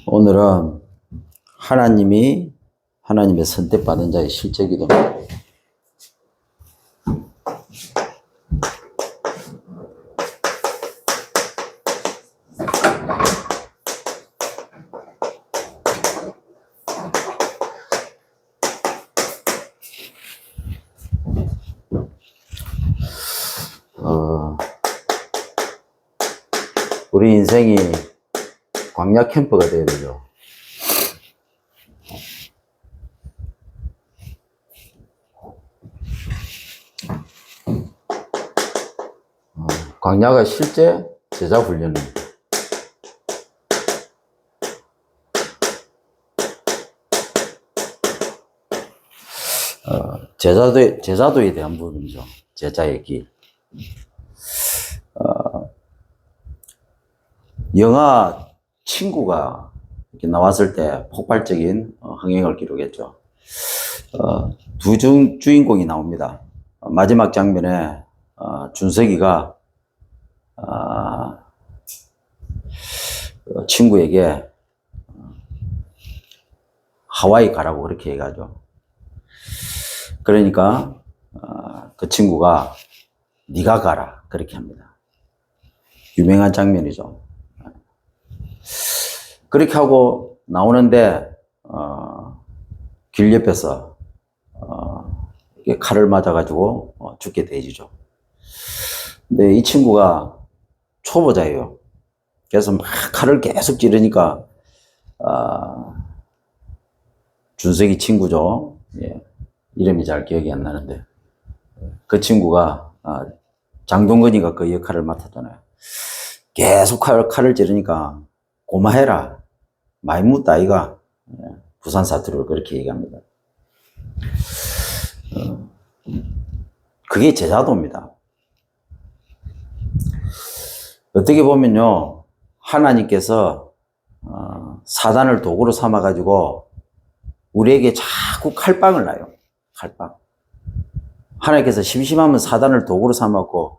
오늘은 하나님의 선택받은 자의 실제기도입니다. 우리 인생이 광야 캠프가 되어야 되죠. 광야가 실제 제자 훈련입니다. 제자도에 대한 부분이죠. 제자의 길. 영화 친구가 이렇게 나왔을 때 폭발적인 흥행을 기록했죠. 두 주인공이 나옵니다. 마지막 장면에 준석이가 친구에게 하와이 가라고 그렇게 얘기하죠. 그러니까 그 친구가 네가 가라 그렇게 합니다. 유명한 장면이죠. 그렇게 하고 나오는데 길 옆에서 칼을 맞아가지고 죽게 되지죠. 근데 이 친구가 초보자예요. 그래서 막 칼을 계속 찌르니까 준석이 친구죠. 예. 이름이 잘 기억이 안 나는데 그 친구가 장동건이가 그 역할을 맡았잖아요. 계속 칼을 찌르니까 고마해라. 많이 묻다 아이가. 부산 사투리로 그렇게 얘기합니다. 그게 제자도입니다. 어떻게 보면요, 하나님께서 사단을 도구로 삼아가지고 우리에게 자꾸 칼빵을 놔요. 칼빵. 하나님께서 심심하면 사단을 도구로 삼았고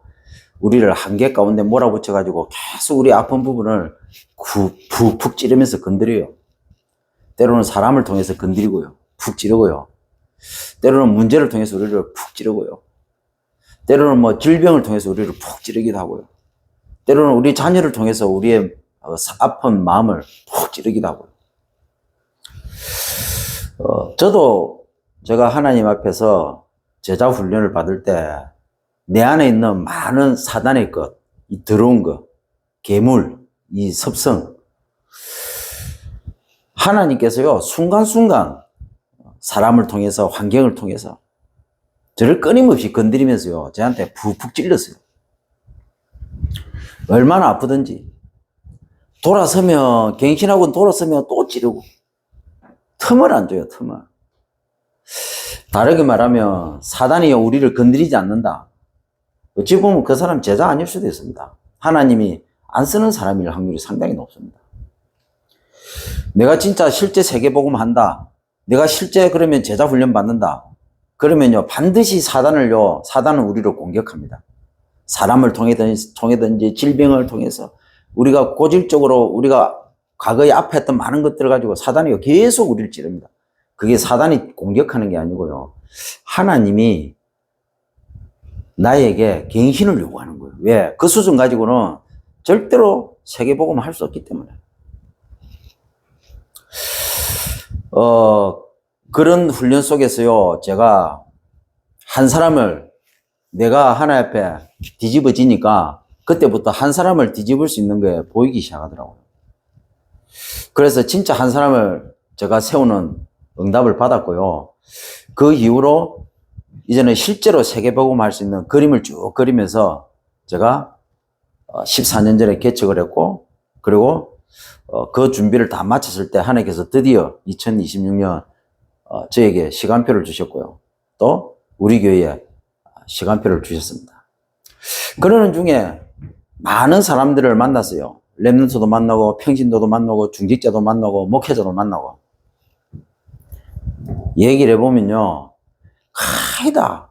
우리를 한계 가운데 몰아붙여가지고 계속 우리 아픈 부분을 푹 찌르면서 건드려요. 때로는 사람을 통해서 건드리고요. 푹 찌르고요. 때로는 문제를 통해서 우리를 푹 찌르고요. 때로는 질병을 통해서 우리를 푹 찌르기도 하고요. 때로는 우리 자녀를 통해서 우리의 아픈 마음을 푹 찌르기도 하고요. 저도 제가 하나님 앞에서 제자 훈련을 받을 때 내 안에 있는 많은 사단의 것, 이 더러운 것, 괴물, 이 섭성, 하나님께서요 순간순간 사람을 통해서 환경을 통해서 저를 끊임없이 건드리면서요 저한테 푹푹 찔렀어요. 얼마나 아프든지 돌아서면 갱신하고 돌아서면 또 찌르고 틈을 안 줘요. 틈을. 다르게 말하면 사단이 우리를 건드리지 않는다. 어찌 보면 그 사람 제자 아닐 수도 있습니다. 하나님이 안 쓰는 사람일 확률이 상당히 높습니다. 내가 진짜 실제 세계복음 한다. 내가 실제 그러면 제자 훈련 받는다. 그러면요 반드시 사단은 우리를 공격합니다. 사람을 통해든지 질병을 통해서 우리가 고질적으로 우리가 과거에 앞에 했던 많은 것들을 가지고 사단이 계속 우리를 찌릅니다. 그게 사단이 공격하는 게 아니고요. 하나님이 나에게 갱신을 요구하는 거예요. 왜? 그 수준 가지고는 절대로 세계복음을 할 수 없기 때문에. 그런 훈련 속에서요, 제가 한 사람을 내가 하나님 앞에 뒤집어지니까 그때부터 한 사람을 뒤집을 수 있는 게 보이기 시작하더라고요. 그래서 진짜 한 사람을 제가 세우는 응답을 받았고요. 그 이후로 이제는 실제로 세계복음 할 수 있는 그림을 쭉 그리면서 제가 14년 전에 개척을 했고, 그리고 그 준비를 다 마쳤을 때 하나님께서 드디어 2026년 저에게 시간표를 주셨고요. 또 우리 교회에 시간표를 주셨습니다. 그러는 중에 많은 사람들을 만났어요. 렘넌트도 만나고 평신도도 만나고 중직자도 만나고 목회자도 만나고. 얘기를 해보면요, 가이다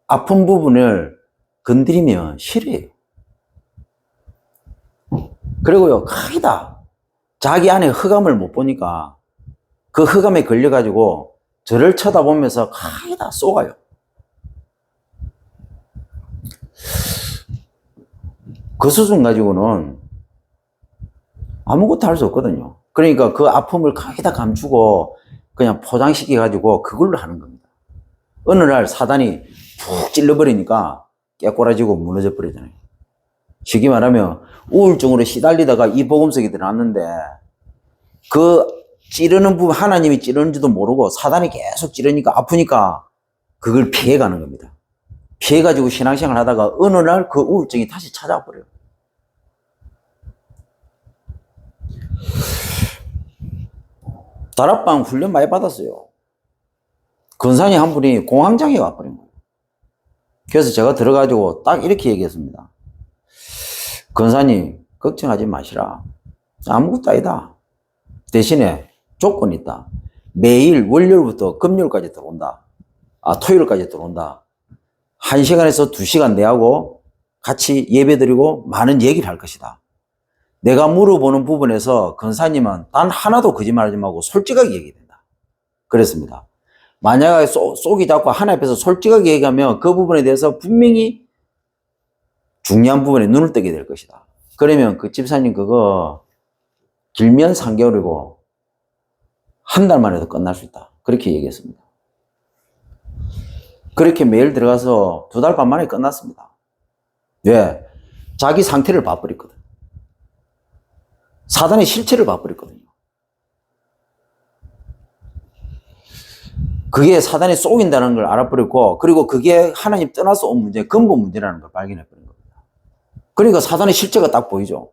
아픈 부분을 건드리면 싫어요. 그리고요, 크다. 자기 안에 흑암을 못 보니까 그 흑암에 걸려가지고 저를 쳐다보면서 크다 쏘가요. 그 수준 가지고는 아무것도 할 수 없거든요. 그러니까 그 아픔을 크다 감추고 그냥 포장시켜가지고 그걸로 하는 겁니다. 어느 날 사단이 푹 찔러버리니까 깨꼬라지고 무너져 버리잖아요. 쉽게 말하면 우울증으로 시달리다가 이 복음석에 들어왔는데 그 찌르는 부분 하나님이 찌르는지도 모르고 사단이 계속 찌르니까 아프니까 그걸 피해가는 겁니다. 피해가지고 신앙생활 하다가 어느 날 그 우울증이 다시 찾아와 버려요. 다락방 훈련 많이 받았어요. 근사님 한 분이 공황장애가 와버린 거예요. 그래서 제가 들어가지고 딱 이렇게 얘기했습니다. 근사님, 걱정하지 마시라. 아무것도 아니다. 대신에 조건이 있다. 매일 월요일부터 금요일까지 들어온다. 토요일까지 들어온다. 1시간에서 2시간 내하고 같이 예배 드리고 많은 얘기를 할 것이다. 내가 물어보는 부분에서 근사님은 단 하나도 거짓말하지 말고 솔직하게 얘기된다. 그랬습니다. 만약에 쏙이 잡고 하나님 앞에서 솔직하게 얘기하면 그 부분에 대해서 분명히 중요한 부분에 눈을 뜨게 될 것이다. 그러면 그 집사님 그거 길면 3개월이고 한 달 만에도 끝날 수 있다. 그렇게 얘기했습니다. 그렇게 매일 들어가서 2달 반 만에 끝났습니다. 왜? 자기 상태를 봐버렸거든. 사단의 실체를 봐버렸거든요. 그게 사단이 쏘인다는 걸 알아버렸고, 그리고 그게 하나님 떠나서 온 문제, 근본 문제라는 걸 발견해버린 겁니다. 그러니까 사단의 실체가 딱 보이죠.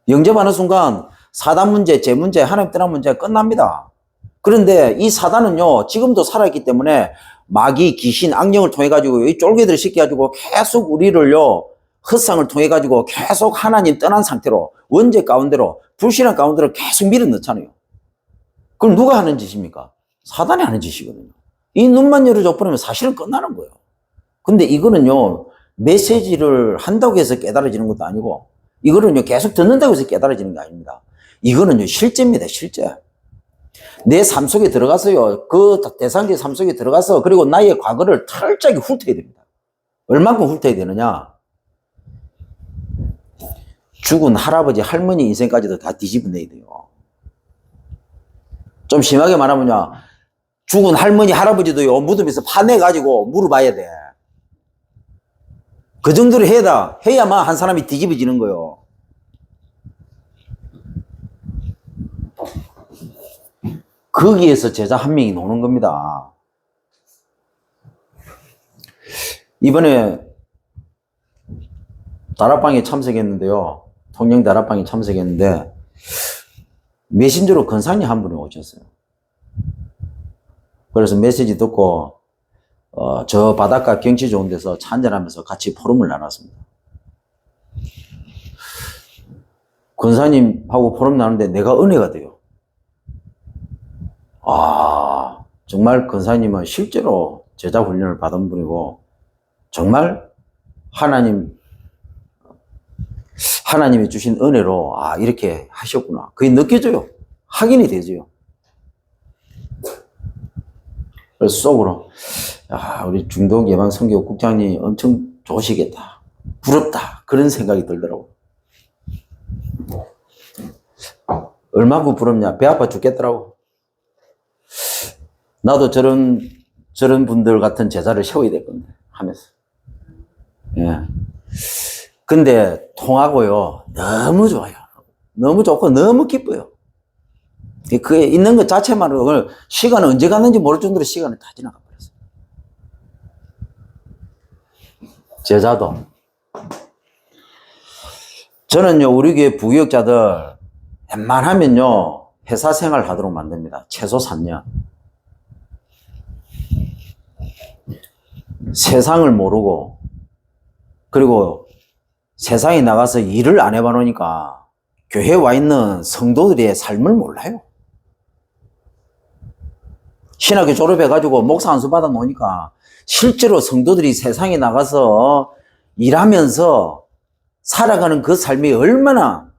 영접하는 순간 사단 문제, 제 문제, 하나님 떠난 문제가 끝납니다. 그런데 이 사단은요, 지금도 살아있기 때문에 마귀, 귀신, 악령을 통해가지고 이 쫄개들을 시켜가지고 계속 우리를요, 헛상을 통해가지고 계속 하나님 떠난 상태로 원죄 가운데로 불신앙 가운데로 계속 밀어넣잖아요. 그럼 누가 하는 짓입니까? 사단이 하는 짓이거든요. 이 눈만 열어줘 버리면 사실은 끝나는 거예요. 근데 이거는요, 메시지를 한다고 해서 깨달아지는 것도 아니고, 이거는요, 계속 듣는다고 해서 깨달아지는 게 아닙니다. 이거는요, 실제입니다, 실제. 내 삶 속에 들어가서요, 그 대상자의 삶 속에 들어가서, 그리고 나의 과거를 철저하게 훑어야 됩니다. 얼만큼 훑어야 되느냐? 죽은 할아버지, 할머니 인생까지도 다 뒤집어내야 돼요. 좀 심하게 말하면요, 죽은 할머니, 할아버지도요, 무덤에서 파내가지고 물어봐야 돼. 그 정도로 해야만 한 사람이 뒤집어지는 거예요. 거기에서 제자 한 명이 노는 겁니다. 이번에 다락방에 참석했는데요. 통영 다락방에 참석했는데 메신저로 근사님 한 분이 오셨어요. 그래서 메시지 듣고 저 바닷가 경치 좋은 데서 차 한잔하면서 같이 포럼을 나눴습니다. 근사님하고 포럼 나누는데 내가 은혜가 돼요. 정말 근사님은 실제로 제자 훈련을 받은 분이고 정말 하나님이 주신 은혜로 이렇게 하셨구나. 그게 느껴져요. 확인이 되죠. 그래서 속으로 우리 중독 예방 선교 국장님 엄청 좋으시겠다. 부럽다. 그런 생각이 들더라고. 얼마나 부럽냐. 배 아파 죽겠더라고. 나도 저런 분들 같은 제자를 세워야 될 건데 하면서. 예. 근데 통하고요. 너무 좋아요. 너무 좋고 너무 기뻐요. 그게 있는 것 자체만으로 시간은 언제 갔는지 모를 정도로 시간이 다 지나가 버렸어요. 제자도. 저는요, 우리 교회 부교육자들 웬만하면요, 회사 생활 하도록 만듭니다. 최소 3년. 세상을 모르고, 그리고 세상에 나가서 일을 안 해봐 놓으니까 교회에 와 있는 성도들의 삶을 몰라요. 신학교 졸업해가지고 목사 안수 받아 놓으니까 실제로 성도들이 세상에 나가서 일하면서 살아가는 그 삶이 얼마나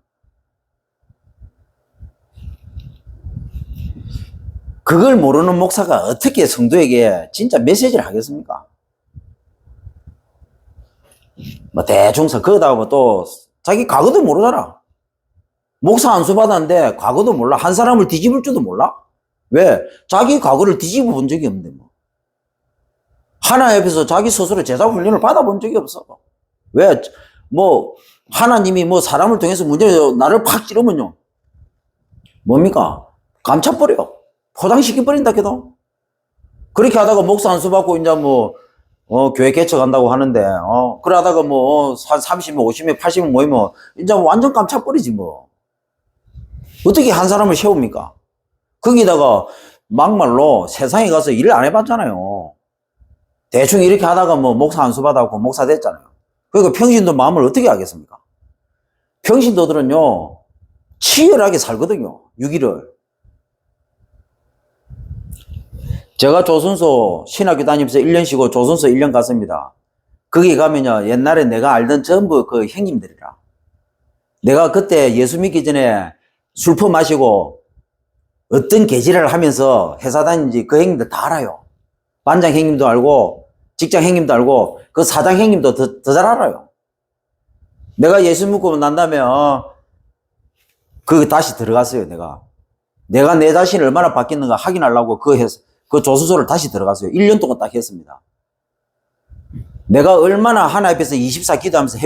그걸 모르는 목사가 어떻게 성도에게 진짜 메시지를 하겠습니까? 뭐 대충 그러다가 뭐또 자기 과거도 모르잖아. 목사 안수 받았는데 과거도 몰라. 한 사람을 뒤집을 줄도 몰라. 왜? 자기 과거를 뒤집어 본 적이 없는데 뭐. 하나님 앞에서 자기 스스로 제자 훈련을 받아본 적이 없어. 왜? 뭐 하나님이 뭐 사람을 통해서 문제를 나를 팍 찌르면요. 뭡니까? 감춰버려. 포장시켜버린다 해도. 그렇게 하다가 목사 안수 받고 이제 뭐 교회 개척한다고 하는데 그래 하다가 뭐 한 30명, 50명, 80명 모이면 이제 완전 감춰버리지 뭐. 어떻게 한 사람을 세웁니까? 거기다가 막말로 세상에 가서 일을 안 해봤잖아요. 대충 이렇게 하다가 뭐 목사 안수 받았고 목사 됐잖아요. 그러니까 평신도 마음을 어떻게 하겠습니까? 평신도들은요 치열하게 살거든요. 6일을. 제가 조선소 신학교 다니면서 1년 쉬고 조선소 1년 갔습니다. 거기 가면요 옛날에 내가 알던 전부 그 형님들이라. 내가 그때 예수 믿기 전에 술 퍼마시고 어떤 계지를 하면서 회사 다니는지 그 형님들 다 알아요. 반장 형님도 알고 직장 형님도 알고 그 사장 형님도 더 잘 알아요. 내가 예수 믿고 난 다음에 그 다시 들어갔어요. 내가 내 자신이 얼마나 바뀌었는가 확인하려고 그 조수소를 다시 들어갔어요. 1년 동안 딱 했습니다. 내가 얼마나 하나님 앞에서 24 기도하면서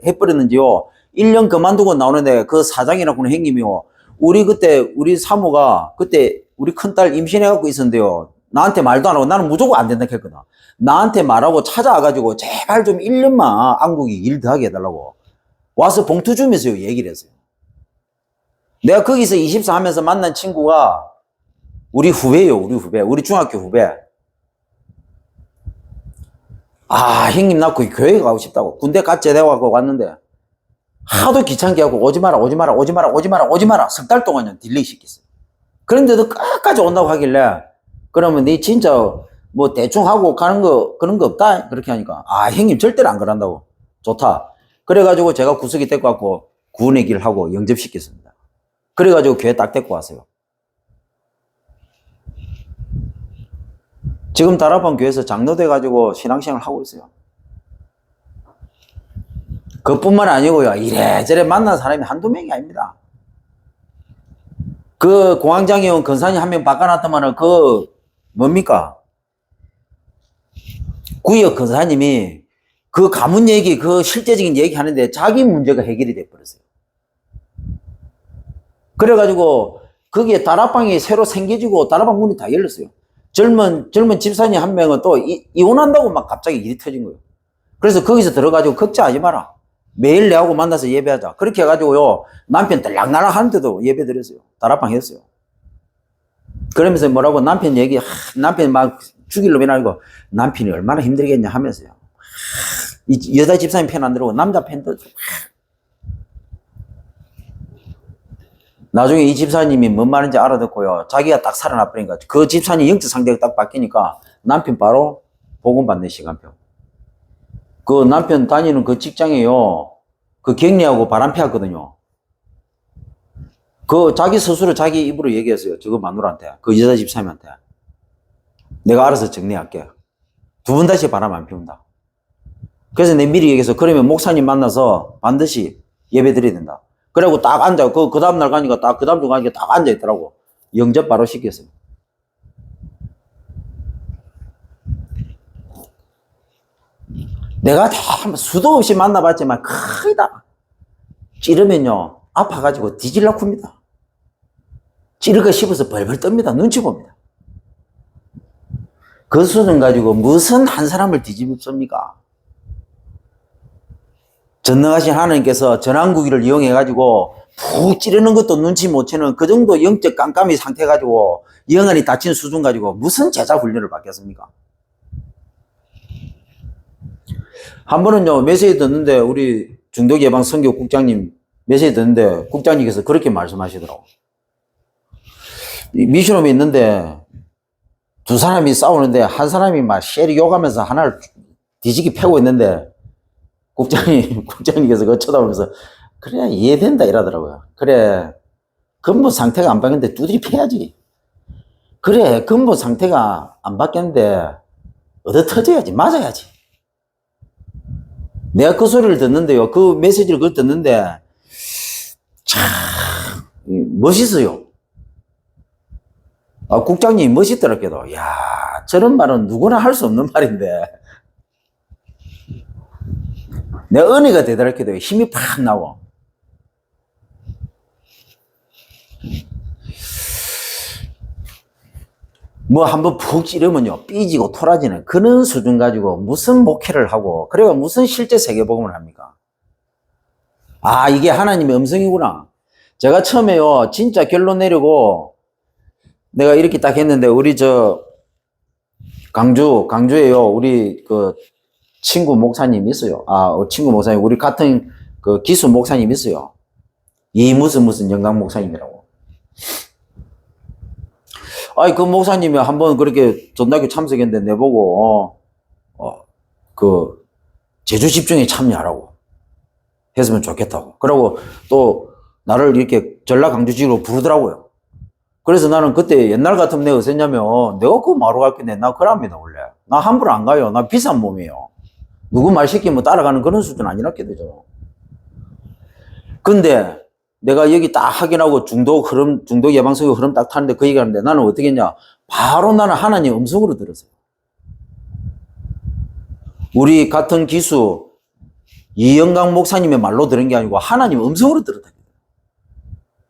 해버렸는지요. 1년 그만두고 나오는데 그 사장이라고 하는 형님이요. 우리 사모가 그때 우리 큰딸 임신해갖고 있었는데요. 나한테 말도 안 하고 나는 무조건 안 된다 했거든. 나한테 말하고 찾아와가지고 제발 좀 1년만 안국이 일 더 하게 해달라고. 와서 봉투 주면서요. 얘기를 했어요. 내가 거기서 24 하면서 만난 친구가 우리 후배예요. 우리 중학교 후배. 형님 나 그 교회 가고 싶다고. 군대 갓 제대하고 왔는데 하도 귀찮게 하고 오지 마라. 석 달 동안 딜레이 시켰어요. 그런데도 끝까지 온다고 하길래 그러면 네 진짜 뭐 대충 하고 가는 거 그런 거 없다? 그렇게 하니까 형님 절대로 안 그런다고. 좋다. 그래가지고 제가 구석이 데리고 왔고 구원의 길을 하고 영접시켰습니다. 그래가지고 교회 딱 데리고 왔어요. 지금 다락방 교회에서 장로 돼가지고 신앙생활을 하고 있어요. 그뿐만 아니고요. 이래저래 만난 사람이 한두 명이 아닙니다. 그 공황장애 온 근사님 한 명 바꿔놨더만은 뭡니까? 구역 근사님이 그 가문 얘기, 그 실제적인 얘기 하는데 자기 문제가 해결이 돼버렸어요. 그래가지고 거기에 다락방이 새로 생겨지고 다락방 문이 다 열렸어요. 젊은 집사님 한 명은 또 이혼한다고 막 갑자기 일이 터진 거예요. 그래서 거기서 들어가지고 걱정하지 마라. 매일 내하고 만나서 예배하자. 그렇게 해가지고요. 남편 들락날락 하는데도 예배 드렸어요. 다락방 했어요. 그러면서 뭐라고 남편 막 죽일 놈이 아니고 남편이 얼마나 힘들겠냐 하면서요. 이 여자 집사님 편 안 들고 남자 편 들고. 나중에 이 집사님이 뭔 말인지 알아듣고요. 자기가 딱 살아나버리니까 그 집사님 영적 상대가 딱 바뀌니까 남편 바로 복음 받는 시간표. 그 남편 다니는 그 직장에요. 그 격리하고 바람 피웠거든요. 그 자기 스스로 자기 입으로 얘기했어요. 저거 마누라한테. 그 여자 집사님한테. 내가 알아서 정리할게. 2번 다시 바람 안 피운다. 그래서 내 미리 얘기해서 그러면 목사님 만나서 반드시 예배 드려야 된다. 그리고 딱 앉아. 그 다음날 가니까 그 다음 주 가니까 딱 앉아있더라고. 영접 바로 시켰어요. 내가 수도 없이 만나봤지만 크다. 찌르면요. 아파가지고 뒤질라고 합니다. 찌르가 씹어서 벌벌 떱니다. 눈치 봅니다. 그 수준 가지고 무슨 한 사람을 뒤집습니까? 전능하신 하나님께서 전환구기를 이용해가지고 푹 찌르는 것도 눈치 못 채는 그 정도 영적 깜깜이 상태 가지고 영안이 닫힌 수준 가지고 무슨 제자 훈련을 받겠습니까? 한 번은요, 메시지 듣는데 우리 중독예방 선교 국장님 메시지 듣는데 국장님께서 그렇게 말씀하시더라고. 미션홈이 있는데 두 사람이 싸우는데 한 사람이 막 쉐리 욕하면서 하나를 뒤지게 패고 있는데 국장님께서 그거 쳐다보면서, 그래, 이해된다, 이러더라고요. 그래, 근본 상태가 안 바뀌는데 두드리 패야지. 그래, 근본 상태가 안 바뀌는데 얻어 터져야지, 맞아야지. 내가 그 소리를 듣는데요, 그 메시지를 그걸 듣는데, 참, 멋있어요. 국장님이 멋있더라고요. 야, 저런 말은 누구나 할 수 없는 말인데. 내 은혜가 되더라고요. 힘이 팍 나고. 뭐 한번 푹 찌르면요, 삐지고 토라지는 그런 수준 가지고 무슨 목회를 하고, 그래가 무슨 실제 세계복음을 합니까? 아, 이게 하나님의 음성이구나. 제가 처음에요, 진짜 결론 내리고, 내가 이렇게 딱 했는데, 우리 강주에요, 우리 친구 목사님 있어요. 친구 목사님, 우리 같은 기수 목사님 있어요. 무슨 영광 목사님이라고. 그 목사님이 한번 그렇게 전당교 참석했는데 내보고, 제주 집중에 참여하라고 했으면 좋겠다고. 그러고 또 나를 이렇게 전라 강주지로 부르더라고요. 그래서 나는 그때 옛날 같으면 내가 어땠냐면, 내가 그거 마루 갈 건데, 나 그럽니다, 원래. 나 함부로 안 가요. 나 비싼 몸이에요. 누구 말 시키면 따라가는 그런 수준 아니랄게 되죠. 근데 내가 여기 딱 확인하고 중도 예방성의 흐름 딱 타는데 그 얘기 하는데 나는 어떻게 했냐. 바로 나는 하나님 음성으로 들었어요. 우리 같은 기수 이영강 목사님의 말로 들은 게 아니고 하나님 음성으로 들었다.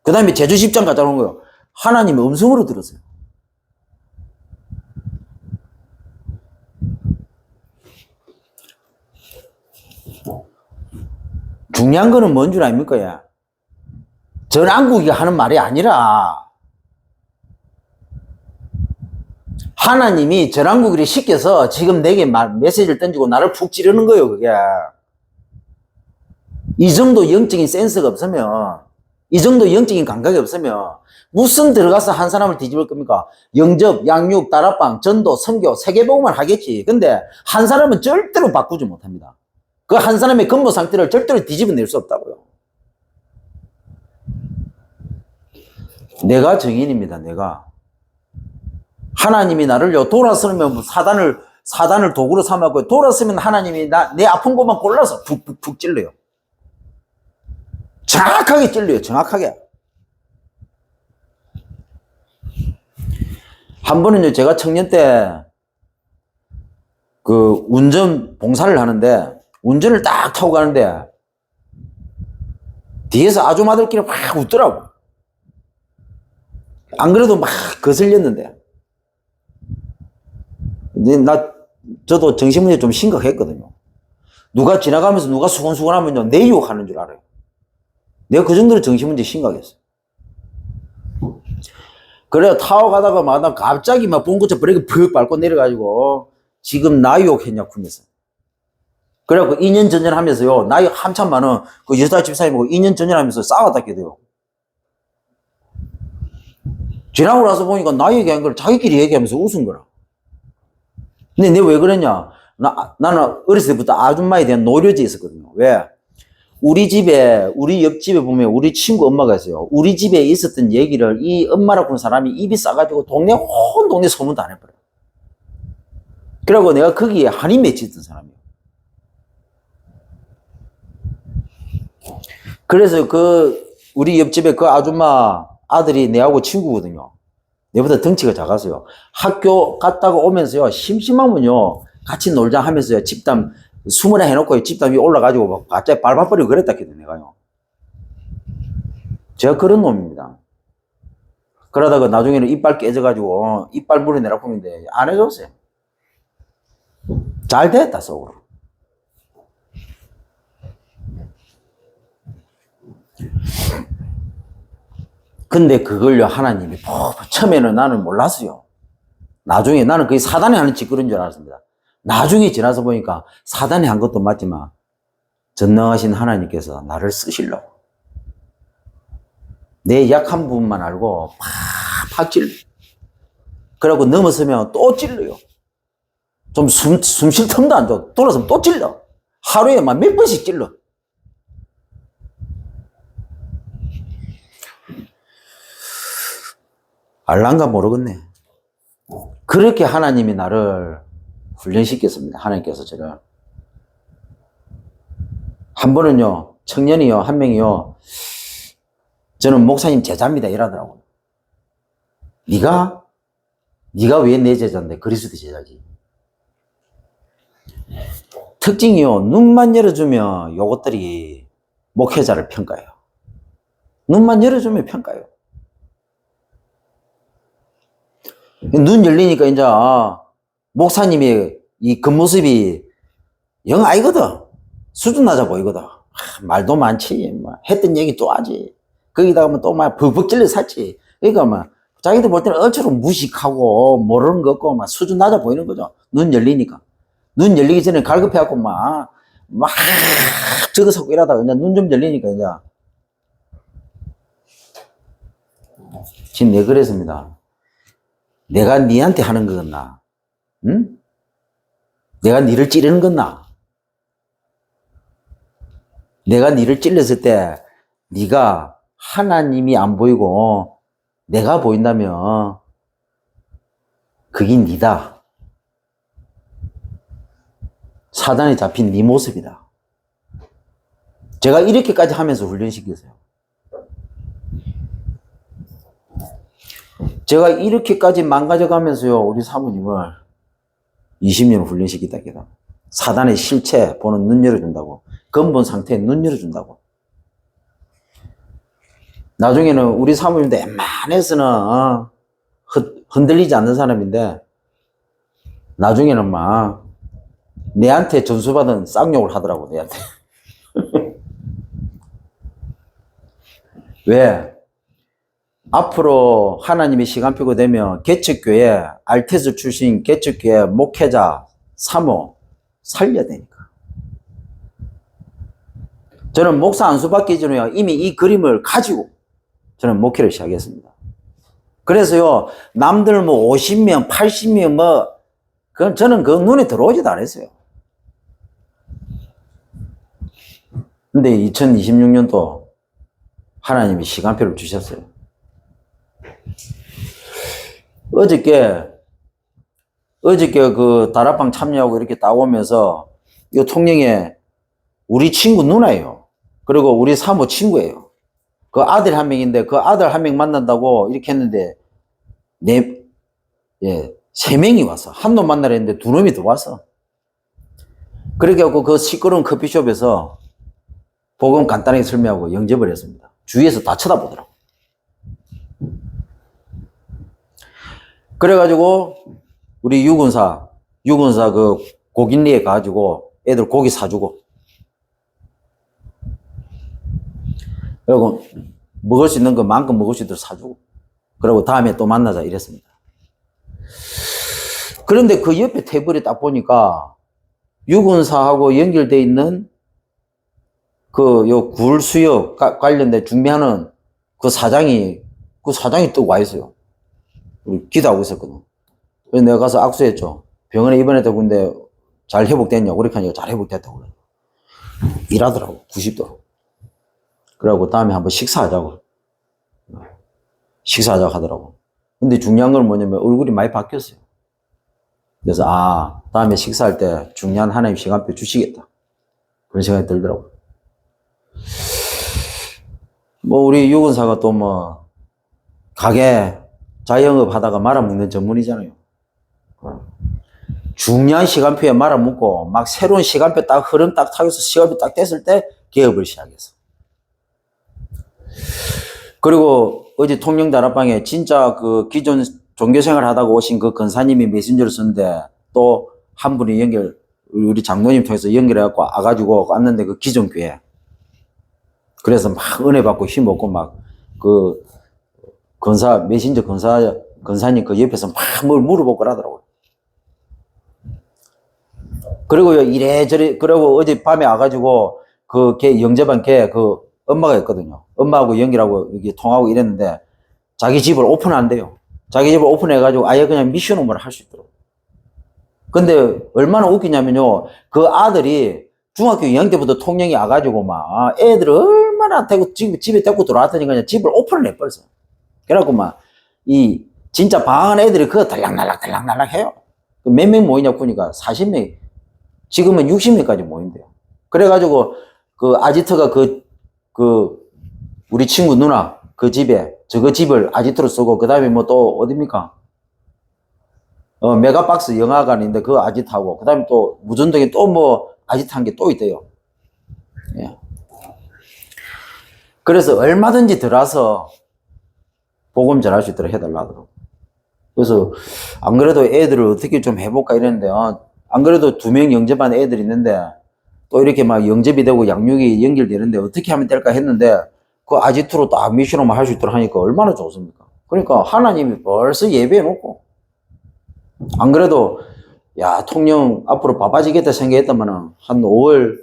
그 다음에 제주 10장 가자 놓은 거예요. 하나님의 음성으로 들었어요. 중요한 거는 뭔 줄 아닙니까? 야? 전한국이 하는 말이 아니라 하나님이 전한국이를 시켜서 지금 내게 메시지를 던지고 나를 푹 찌르는 거예요. 그게 이 정도 영적인 센스가 없으면, 이 정도 영적인 감각이 없으면 무슨 들어가서 한 사람을 뒤집을 겁니까? 영접, 양육, 다락방, 전도, 선교, 세계복음을 하겠지. 근데 한 사람은 절대로 바꾸지 못합니다. 그 한 사람의 근본 상태를 절대로 뒤집어낼 수 없다고요. 내가 정인입니다. 내가. 하나님이 나를요, 돌아서면 사단을 도구로 삼았고, 돌아서면 하나님이 내 아픈 곳만 골라서 푹 찔러요. 정확하게 찔러요. 정확하게. 한 번은요, 제가 청년 때 운전 봉사를 하는데, 운전을 딱 타고 가는데 뒤에서 아줌마들끼리 막 웃더라고. 안 그래도 막 거슬렸는데, 저도 정신문제 좀 심각했거든요. 누가 지나가면서 누가 수근수근 하면요, 내 유혹하는 줄 알아요. 내가 그 정도로 정신문제 심각했어요. 그래, 타고 가다가 막 갑자기 막 봉고차 브레이크 푹 밟고 내려가지고, 지금 나 유혹했냐, 군에서. 그래갖고 2년 전전하면서요, 나이 한참 많은 그 여자 집사님하고 2년 전전하면서 싸웠다게 돼요. 지나고 나서 보니까 나 얘기한 걸 자기끼리 얘기하면서 웃은 거라. 근데 내가 왜 그랬냐? 나는 어렸을 때부터 아줌마에 대한 노려져 있었거든요. 왜? 우리 옆집에 보면 우리 친구 엄마가 있어요. 우리 집에 있었던 얘기를 이 엄마라고 하는 사람이 입이 싸가지고 온 동네 소문 다 내버려요. 그래갖고 내가 거기에 한이 맺혀있던 사람이에요. 그래서 우리 옆집에 그 아줌마 아들이 내하고 친구거든요. 내보다 덩치가 작았어요. 학교 갔다가 오면서요, 심심하면요, 같이 놀자 하면서요, 집담, 수문에 해놓고 집담 위에 올라가지고 갑자기 밟아버리고 그랬다 했거든요, 내가요. 제가 그런 놈입니다. 그러다가 나중에는 이빨 깨져가지고, 이빨 물어내라고 했는데, 안 해줬어요. 잘 됐다, 속으로. 근데 그걸요, 하나님이 처음에는 나는 몰랐어요. 나중에 나는 그게 사단이 하는 짓거리인 줄 알았습니다. 나중에 지나서 보니까 사단이 한 것도 맞지만 전능하신 하나님께서 나를 쓰시려고 내 약한 부분만 알고 팍 찔러. 그러고 넘어서면 또 찔러요. 좀 숨 쉴 틈도 안 줘. 돌아서면 또 찔러. 하루에 막 몇 번씩 찔러. 알란가 모르겠네. 그렇게 하나님이 나를 훈련시켰습니다. 하나님께서 저를. 한 번은요, 청년이요, 한 명이요, 저는 목사님 제자입니다. 이러더라고요. 네가 왜 내 제자인데? 그리스도 제자지. 특징이요, 눈만 열어주면 요것들이 목회자를 평가해요. 눈만 열어주면 평가해요. 눈 열리니까 이제 목사님이 이 겉모습이 영 아니거든. 수준 낮아 보이거든. 말도 많지. 막 했던 얘기 또 하지. 거기다가 또 막 벅벅 찔러 살지. 그러니까 막 자기들 볼 때는 억지로 무식하고 모르는 거 없고 막 수준 낮아 보이는 거죠. 눈 열리니까. 눈 열리기 전에 갈급해갖고 막 저거서고 이러다가 이제 눈 좀 열리니까 이제 지금 내 그랬습니다. 내가 니한테 하는 거겠나? 응? 내가 니를 찌르는 거나? 내가 니를 찔렀을 때 니가 하나님이 안 보이고 내가 보인다면 그게 니다. 사단에 잡힌 네 모습이다. 제가 이렇게까지 하면서 훈련시켰어요. 제가 이렇게까지 망가져가면서요, 우리 사모님을 20년 훈련시키다. 사단의 실체 보는 눈 열어준다고. 근본 상태에 눈 열어준다고. 나중에는 우리 사모님도 웬만해서는 흔들리지 않는 사람인데 나중에는 막 내한테 전수받은 쌍욕을 하더라고. 내한테. 왜? 앞으로 하나님이 시간표가 되면 개척교회 알테스 출신 개척교회 목회자 사모 살려야 되니까. 저는 목사 안수 받기 전에 이미 이 그림을 가지고 저는 목회를 시작했습니다. 그래서요, 남들 뭐 50명, 80명 뭐, 저는 그 눈에 들어오지도 않았어요. 근데 2026년도 하나님이 시간표를 주셨어요. 어저께 그 다락방 참여하고 이렇게 따오면서 이 통영에 우리 친구 누나예요. 그리고 우리 사모 친구예요. 그 아들 한 명인데 그 아들 한 명 만난다고 이렇게 했는데 세 명이 왔어. 한 놈 만나려 했는데 두 놈이 더 왔어. 그렇게 하고 그 시끄러운 커피숍에서 복음 간단하게 설명하고 영접을 했습니다. 주위에서 다 쳐다보더라고. 그래가지고 우리 유군사 그 고깃리에 가가지고 애들 고기 사주고 그리고 먹을 수 있는 것만큼 먹을 수 있도록 사주고 그리고 다음에 또 만나자 이랬습니다. 그런데 그 옆에 테이블에 딱 보니까 유군사하고 연결되어 있는 요 굴 수역 관련된 준비하는 그 사장이 또 와 있어요. 우리 기도하고 있었거든. 그래서 내가 가서 악수했죠. 병원에 입원했다고 근데 잘 회복됐냐고. 그렇게 하니까 잘 회복됐다고. 일하더라고. 90도. 그러고 다음에 한번 식사하자고 하더라고. 근데 중요한 건 뭐냐면 얼굴이 많이 바뀌었어요. 그래서 다음에 식사할 때 중요한 하나님 시간표 주시겠다. 그런 생각이 들더라고. 뭐 우리 유근사가 또 뭐 가게 자영업 하다가 말아먹는 전문이잖아요. 중요한 시간표에 말아먹고 막 새로운 시간표 딱 흐름 딱 타고서 시간표 딱 됐을 때 개업을 시작했어. 그리고 어제 통영다락방에 진짜 그 기존 종교생활 하다가 오신 그 권사님이 메신저를 썼는데 또 한 분이 우리 장로님 통해서 연결해갖고 와가지고 왔는데 그 기존 교회. 그래서 막 은혜 받고 힘 얻고 막 그 메신저 권사님 그 옆에서 막 뭘 물어보고 그러더라고요. 그리고요, 이래저래, 그리고 어제 밤에 와가지고 그 영접한 그 엄마가 있거든요. 엄마하고 연결하고 여기 통하고 이랬는데 자기 집을 오픈한대요. 자기 집을 오픈해가지고 아예 그냥 미션홈을 할 수 있도록. 근데 얼마나 웃기냐면요. 그 아들이 중학교 2학년 때부터 통영이 와가지고 막 애들 얼마나 데리고 집에 데리고 들어왔더니 그냥 집을 오픈을 해버렸어. 그래갖고 막 이 진짜 방황한 애들이 그거 달랑달랑 해요. 몇 명 모이냐 보니까 40명, 지금은 60명까지 모인대요. 그래가지고 그 아지트가 우리 친구 누나 그 집에 저거 집을 아지트로 쓰고 그 다음에 뭐 또 어딥니까? 메가박스 영화관인데 그 아지트하고 그 다음에 또 무전동에 또 뭐 아지트 한 게 또 있대요. 예. 그래서 얼마든지 들어와서 복음 전할 수 있도록 해달라 하더라고. 그래서 안 그래도 애들을 어떻게 좀 해볼까 이랬는데 안 그래도 2명 영접한 애들이 있는데 또 이렇게 막 영접이 되고 양육이 연결되는데 어떻게 하면 될까 했는데 그 아지트로 딱 미션로만 할 수 있도록 하니까 얼마나 좋습니까? 그러니까 하나님이 벌써 예배해 놓고 안 그래도 야 통영 앞으로 바빠지겠다 생각했다면은 한 5월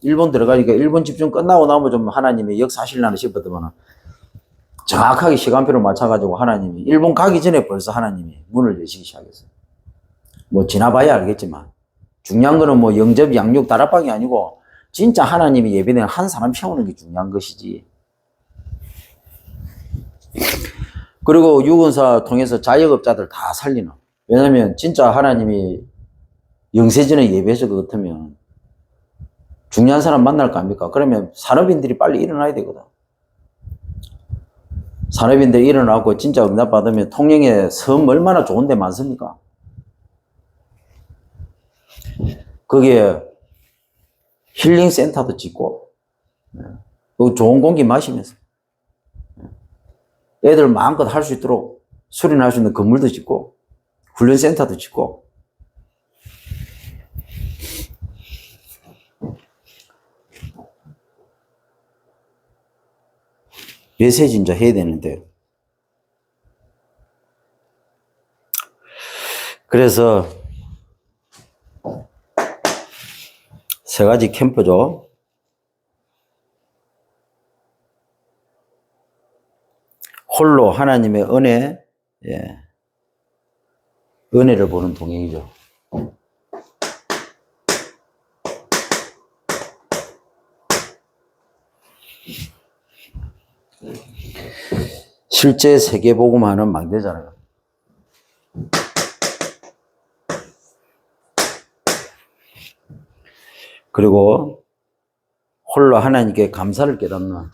일본 들어가니까 일본 집중 끝나고 나면 좀 하나님이 역사하실라나 싶었더만은 정확하게 시간표를 맞춰가지고 하나님이 일본 가기 전에 벌써 하나님이 문을 여시기 시작했어요. 뭐 지나봐야 알겠지만 중요한 거는 뭐 영접, 양육, 다락방이 아니고 진짜 하나님이 예배는 한 사람 세우는 게 중요한 것이지. 그리고 유근사 통해서 자영업자들 다 살리는. 왜냐면 진짜 하나님이 영세전에 예배해서 그 같으면 중요한 사람 만날 거 아닙니까? 그러면 산업인들이 빨리 일어나야 되거든. 산업인들이 일어나고 진짜 응답받으면 통영에 섬 얼마나 좋은 데 많습니까? 거기에 힐링센터도 짓고 좋은 공기 마시면서 애들 마음껏 할 수 있도록 수련할 수 있는 건물도 짓고 훈련센터도 짓고 외세 진짜 해야 되는데 그래서 3가지 캠프죠. 홀로 하나님의 은혜, 은혜를 보는 동행이죠. 실제 세계복음화는 망대잖아요. 그리고 홀로 하나님께 감사를 깨닫는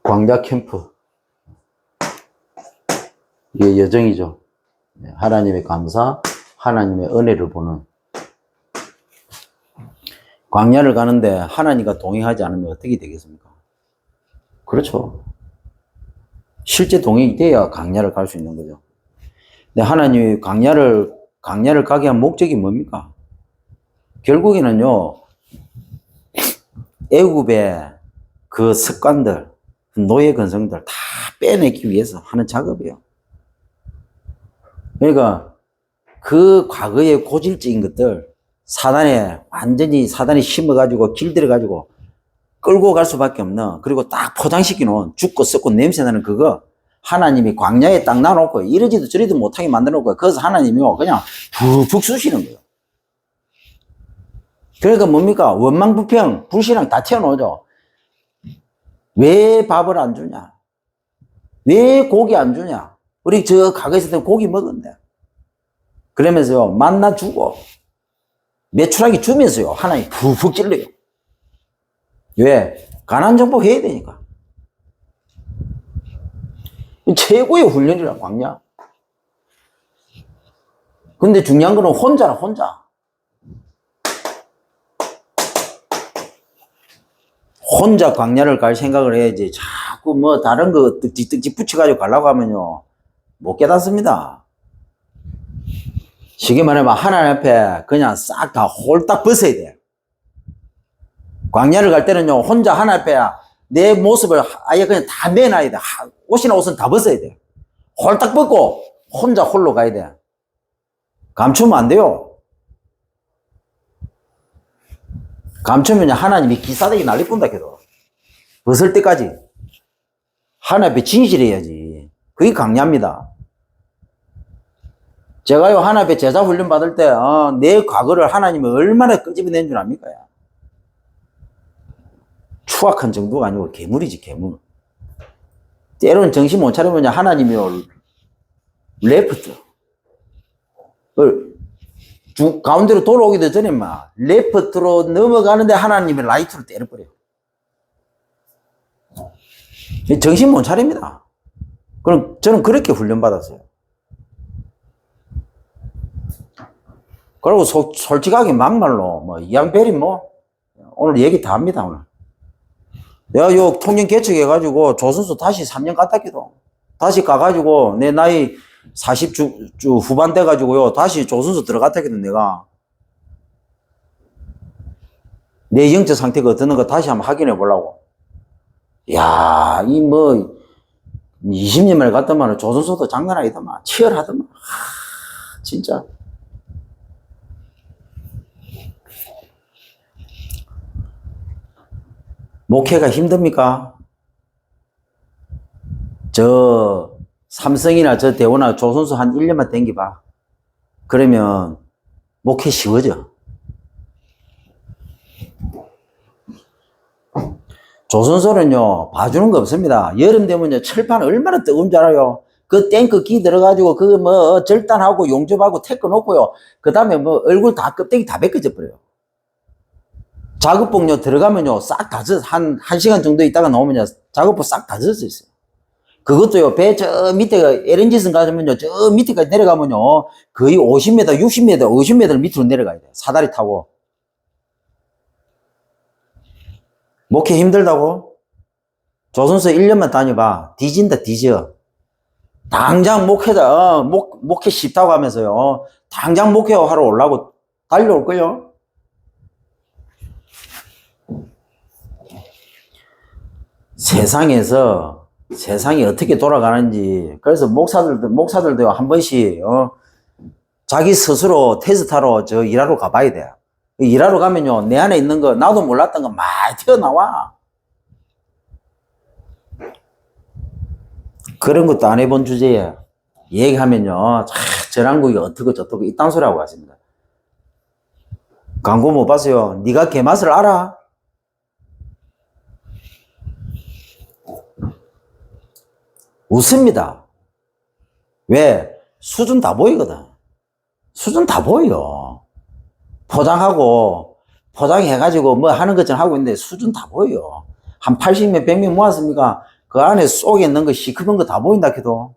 광야 캠프. 이게 여정이죠. 하나님의 감사, 하나님의 은혜를 보는. 광야를 가는데 하나님과 동행하지 않으면 어떻게 되겠습니까? 그렇죠. 실제 동행이 돼야 광야를 갈 수 있는 거죠. 근데 하나님이 광야를 가게 한 목적이 뭡니까? 결국에는요, 애굽의 그 습관들, 노예 근성들 다 빼내기 위해서 하는 작업이에요. 그러니까 그 과거의 고질적인 것들, 완전히 사단이 심어가지고 길들여가지고 끌고 갈 수밖에 없는, 그리고 딱 포장시켜 놓은 죽고 썩고 냄새나는 그거 하나님이 광야에 딱 놔놓고 이러지도 저리도 못하게 만들어 놓고 그래서 하나님이 그냥 푹푹 쑤시는 거예요. 그러니까 뭡니까? 원망불평, 불신앙 다 튀어나오죠. 왜 밥을 안 주냐? 왜 고기 안 주냐? 우리 저 가게에서 고기 먹은데. 그러면서요, 만나 주고, 매출하기 주면서요, 하나님 푹푹 찔러요. 왜? 가난 정복 해야 되니까. 최고의 훈련이라, 광야. 근데 중요한 거는 혼자라, 혼자. 혼자 광야를 갈 생각을 해야지 자꾸 뭐 다른 거 떡지 붙여가지고 가려고 하면요 못 깨닫습니다. 쉽게 말하면 하나님 앞에 그냥 싹 다 홀딱 벗어야 돼. 광야를 갈 때는요 혼자 하나님 앞에 내 모습을 아예 그냥 다 내놔야 돼. 옷이나 옷은 다 벗어야 돼. 홀딱 벗고 혼자 홀로 가야 돼. 감추면 안 돼요. 감추면 하나님이 기사대기 난리 뿐다 해도 벗을 때까지 하나님 앞에 진실해야지. 그게 강야입니다. 제가요, 하나님의 제자 훈련 받을 때, 내 과거를 하나님이 얼마나 끄집어낸 줄 압니까? 추악한 정도가 아니고 괴물이지, 괴물. 때로는 정신 못 차리면 하나님이요, 레프트. 가운데로 돌아오기도 전에 레프트로 넘어가는데 하나님이 라이트로 때려버려요. 정신 못 차립니다. 그럼 저는 그렇게 훈련받았어요. 그리고 솔직하게 막말로 이양별이 오늘 얘기 다 합니다. 오늘 내가 요 통영 개척해가지고 조선소 다시 3년 갔다 기도 다시 가가지고 내 나이 40주 후반 돼가지고요 다시 조선소 들어갔다 기도 내가 내 영적 상태가 어떠는 거 다시 한번 확인해 보려고. 야, 20년 만에 갔더만 조선소도 장난 아니더만 치열하더만. 진짜. 목회가 힘듭니까? 저 삼성이나 저 대우나 조선소 한 1년만 땡겨봐. 그러면 목회 쉬워져. 조선소는요 봐주는 거 없습니다. 여름 되면요 철판 얼마나 뜨거운 줄 알아요? 그 탱크 기 들어가지고 그 절단하고 용접하고 태꺼 놓고요. 그 다음에 얼굴 다 껍데기 다 벗겨져 버려요. 작업복요 들어가면요 싹 다 젖어 한 시간 정도 있다가 나오면요 작업복 싹 다 젖어 있어요. 그것도요 배 저 밑에 LNG선 가면요 저 밑에까지 내려가면요 거의 50m, 60m, 50m 밑으로 내려가야 돼요. 사다리 타고. 목회 힘들다고? 조선소 1년만 다녀봐. 뒤진다, 뒤져. 당장 목회 쉽다고 하면서요. 당장 목회하러 오려고 달려올 거요. 세상이 어떻게 돌아가는지. 그래서 목사들도 한 번씩, 자기 스스로 테스트하러 일하러 가봐야 돼. 일하러 가면요, 내 안에 있는 거, 나도 몰랐던 거 많이 튀어나와. 그런 것도 안 해본 주제에 얘기하면요, 전한국이 어떻고 저떻고 이딴 소리 하고 갔습니다. 광고 못 봤어요? 네가 개맛을 알아? 웃습니다. 왜? 수준 다 보이거든. 수준 다 보여. 포장해가지고 하는 것처럼 하고 있는데 수준 다 보여. 한 80명, 100명 모았습니까? 그 안에 속에 있는 거 시커먼 거 다 보인다 해도.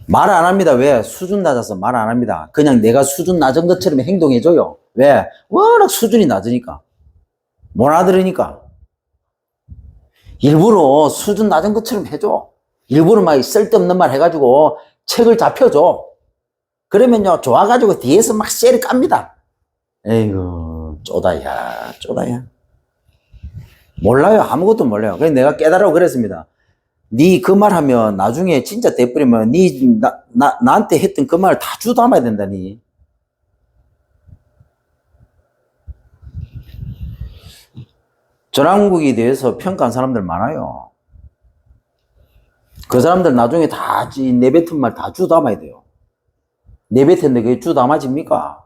말 안 합니다. 왜? 수준 낮아서 말 안 합니다. 그냥 내가 수준 낮은 것처럼 행동해줘요. 왜? 워낙 수준이 낮으니까. 못 알아들으니까. 일부러 수준 낮은 것처럼 해줘. 일부러 막 쓸데없는 말 해가지고 책을 잡혀줘. 그러면요, 좋아가지고 뒤에서 막 셀을 깝니다. 에이구, 쪼다야. 몰라요. 아무것도 몰라요. 그래서 내가 깨달으라고 그랬습니다. 니 그 말 하면 나중에 진짜 돼버리면 나한테 했던 그 말 다 주담아야 된다니. 전한국에 대해서 평가한 사람들 많아요. 그 사람들 나중에 다 내뱉은 말 다 주담아야 돼요. 내뱉었는데 그게 주담아집니까?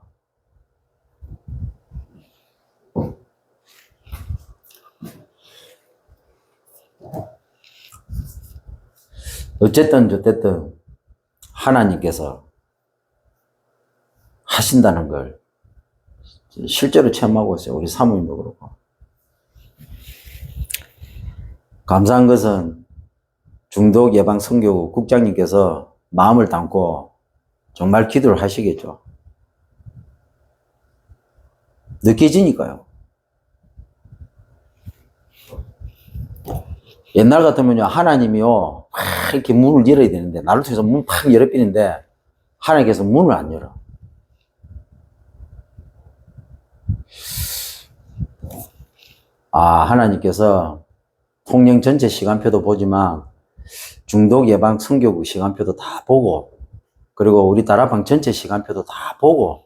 어쨌든 하나님께서 하신다는 걸 실제로 체험하고 있어요. 우리 사모님도 그렇고. 감사한 것은 중독 예방 선교국 국장님께서 마음을 담고 정말 기도를 하시겠죠. 느껴지니까요. 옛날 같으면요, 하나님이요, 이렇게 문을 열어야 되는데, 나를 통해서 문 팍 열어버리는데, 하나님께서 문을 안 열어. 하나님께서 통영 전체 시간표도 보지만, 중독 예방 선교국 시간표도 다 보고, 그리고 우리 다락방 전체 시간표도 다 보고,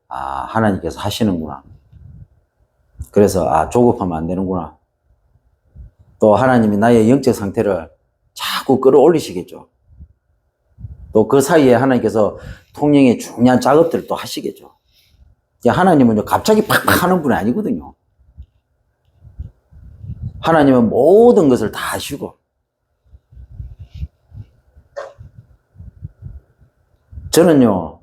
하나님께서 하시는구나. 그래서, 조급하면 안 되는구나. 또 하나님이 나의 영적 상태를 자꾸 끌어올리시겠죠. 또 그 사이에 하나님께서 통영의 중요한 작업들을 또 하시겠죠. 하나님은 갑자기 팍팍 하는 분이 아니거든요. 하나님은 모든 것을 다 아시고, 저는요,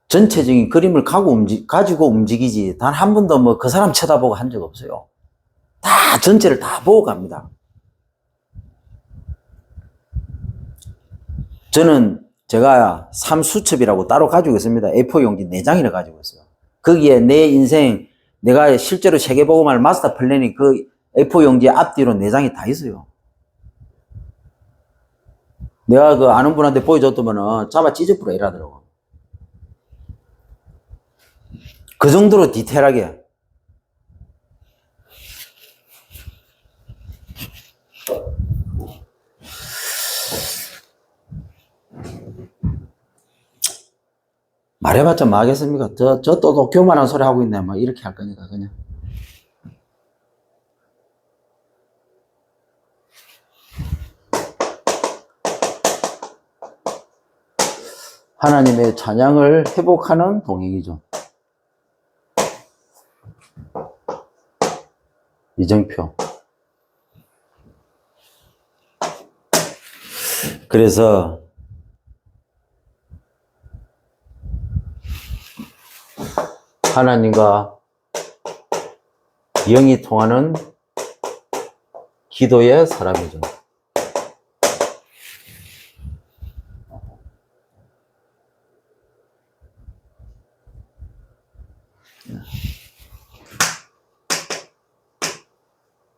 전체적인 그림을 가지고 움직이지, 단 한 번도 뭐 그 사람 쳐다보고 한 적 없어요. 다 전체를 다 보고 갑니다. 저는 제가 삶수첩이라고 따로 가지고 있습니다. A4 용지 4장이나 가지고 있어요. 거기에 내 인생, 내가 실제로 세계복음할 마스터 플랜이 그 A4 용지 앞뒤로 4장이 다 있어요. 내가 그 아는 분한테 보여줬더만은 잡아 찢어부려 이러더라고. 그 정도로 디테일하게. 말해봤자 뭐 하겠습니까? 저 또 교만한 소리 하고 있네. 뭐 이렇게 할 거니까, 그냥. 하나님의 찬양을 회복하는 동행이죠. 이정표. 그래서 하나님과 영이 통하는 기도의 사람이죠.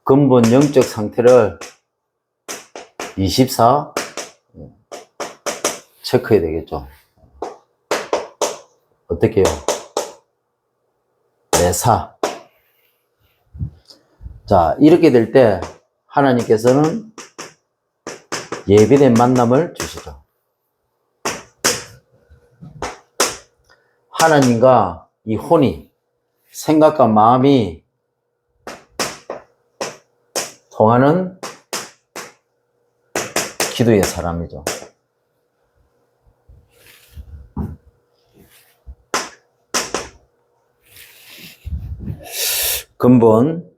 근본 영적 상태를 24 체크해야 되겠죠. 어떻게 해요? 내사. 자, 이렇게 될 때 하나님께서는 예비된 만남을 주시죠. 하나님과 이 혼이, 생각과 마음이 통하는 기도의 사람이죠. 근본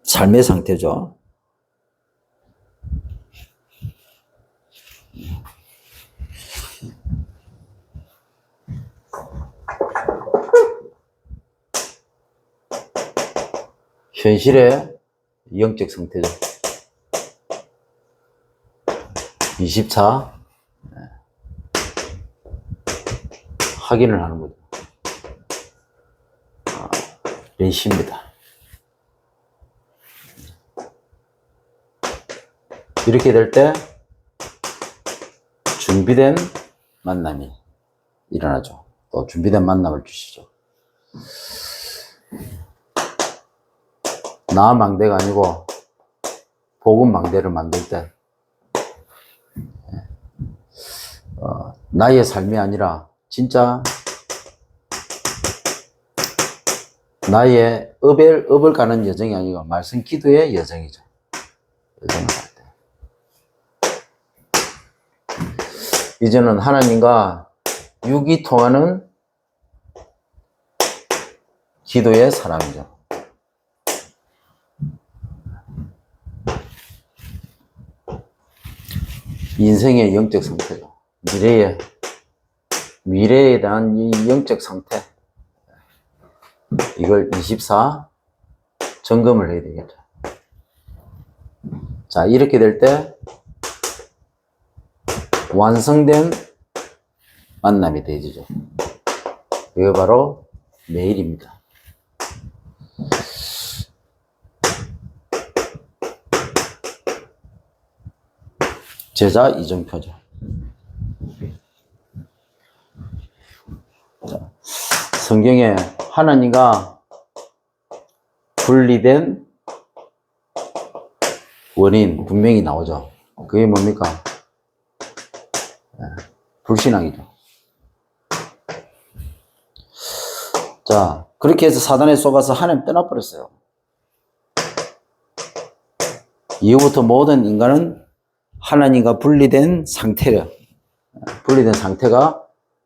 삶의 상태죠. 현실의 영적 상태죠. 24 확인을 하는 거죠. 레시입니다. 이렇게 될 때 준비된 만남이 일어나죠. 또 준비된 만남을 주시죠. 나 망대가 아니고 복음 망대를 만들 때 나의 삶이 아니라 진짜 나의 업을 가는 여정이 아니고 말씀 기도의 여정이죠. 여정을 할 때. 이제는 하나님과 육이 통하는 기도의 사람이죠. 인생의 영적 상태죠. 미래에 대한 이 영적 상태. 이걸 24 점검을 해야 되겠죠. 자, 이렇게 될 때 완성된 만남이 되어지죠. 이게 바로 매일입니다. 제자 이정표죠. 자, 성경에 하나님과 분리된 원인 분명히 나오죠. 그게 뭡니까? 불신앙이죠. 자, 그렇게 해서 사단에 속아서 하나님 떠나버렸어요. 이후부터 모든 인간은 하나님과 분리된 상태가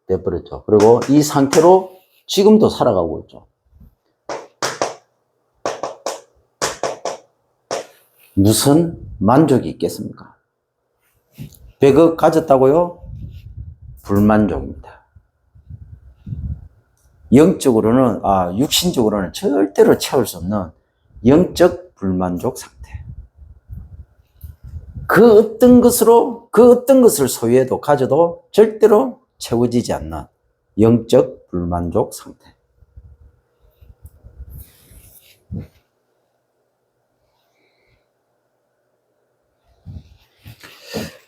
돼버렸죠. 그리고 이 상태로 지금도 살아가고 있죠. 무슨 만족이 있겠습니까? 100억 가졌다고요? 불만족입니다. 육신적으로는 절대로 채울 수 없는 영적 불만족 상태. 그 어떤 것을 소유해도 가져도 절대로 채워지지 않는 영적 불만족 상태.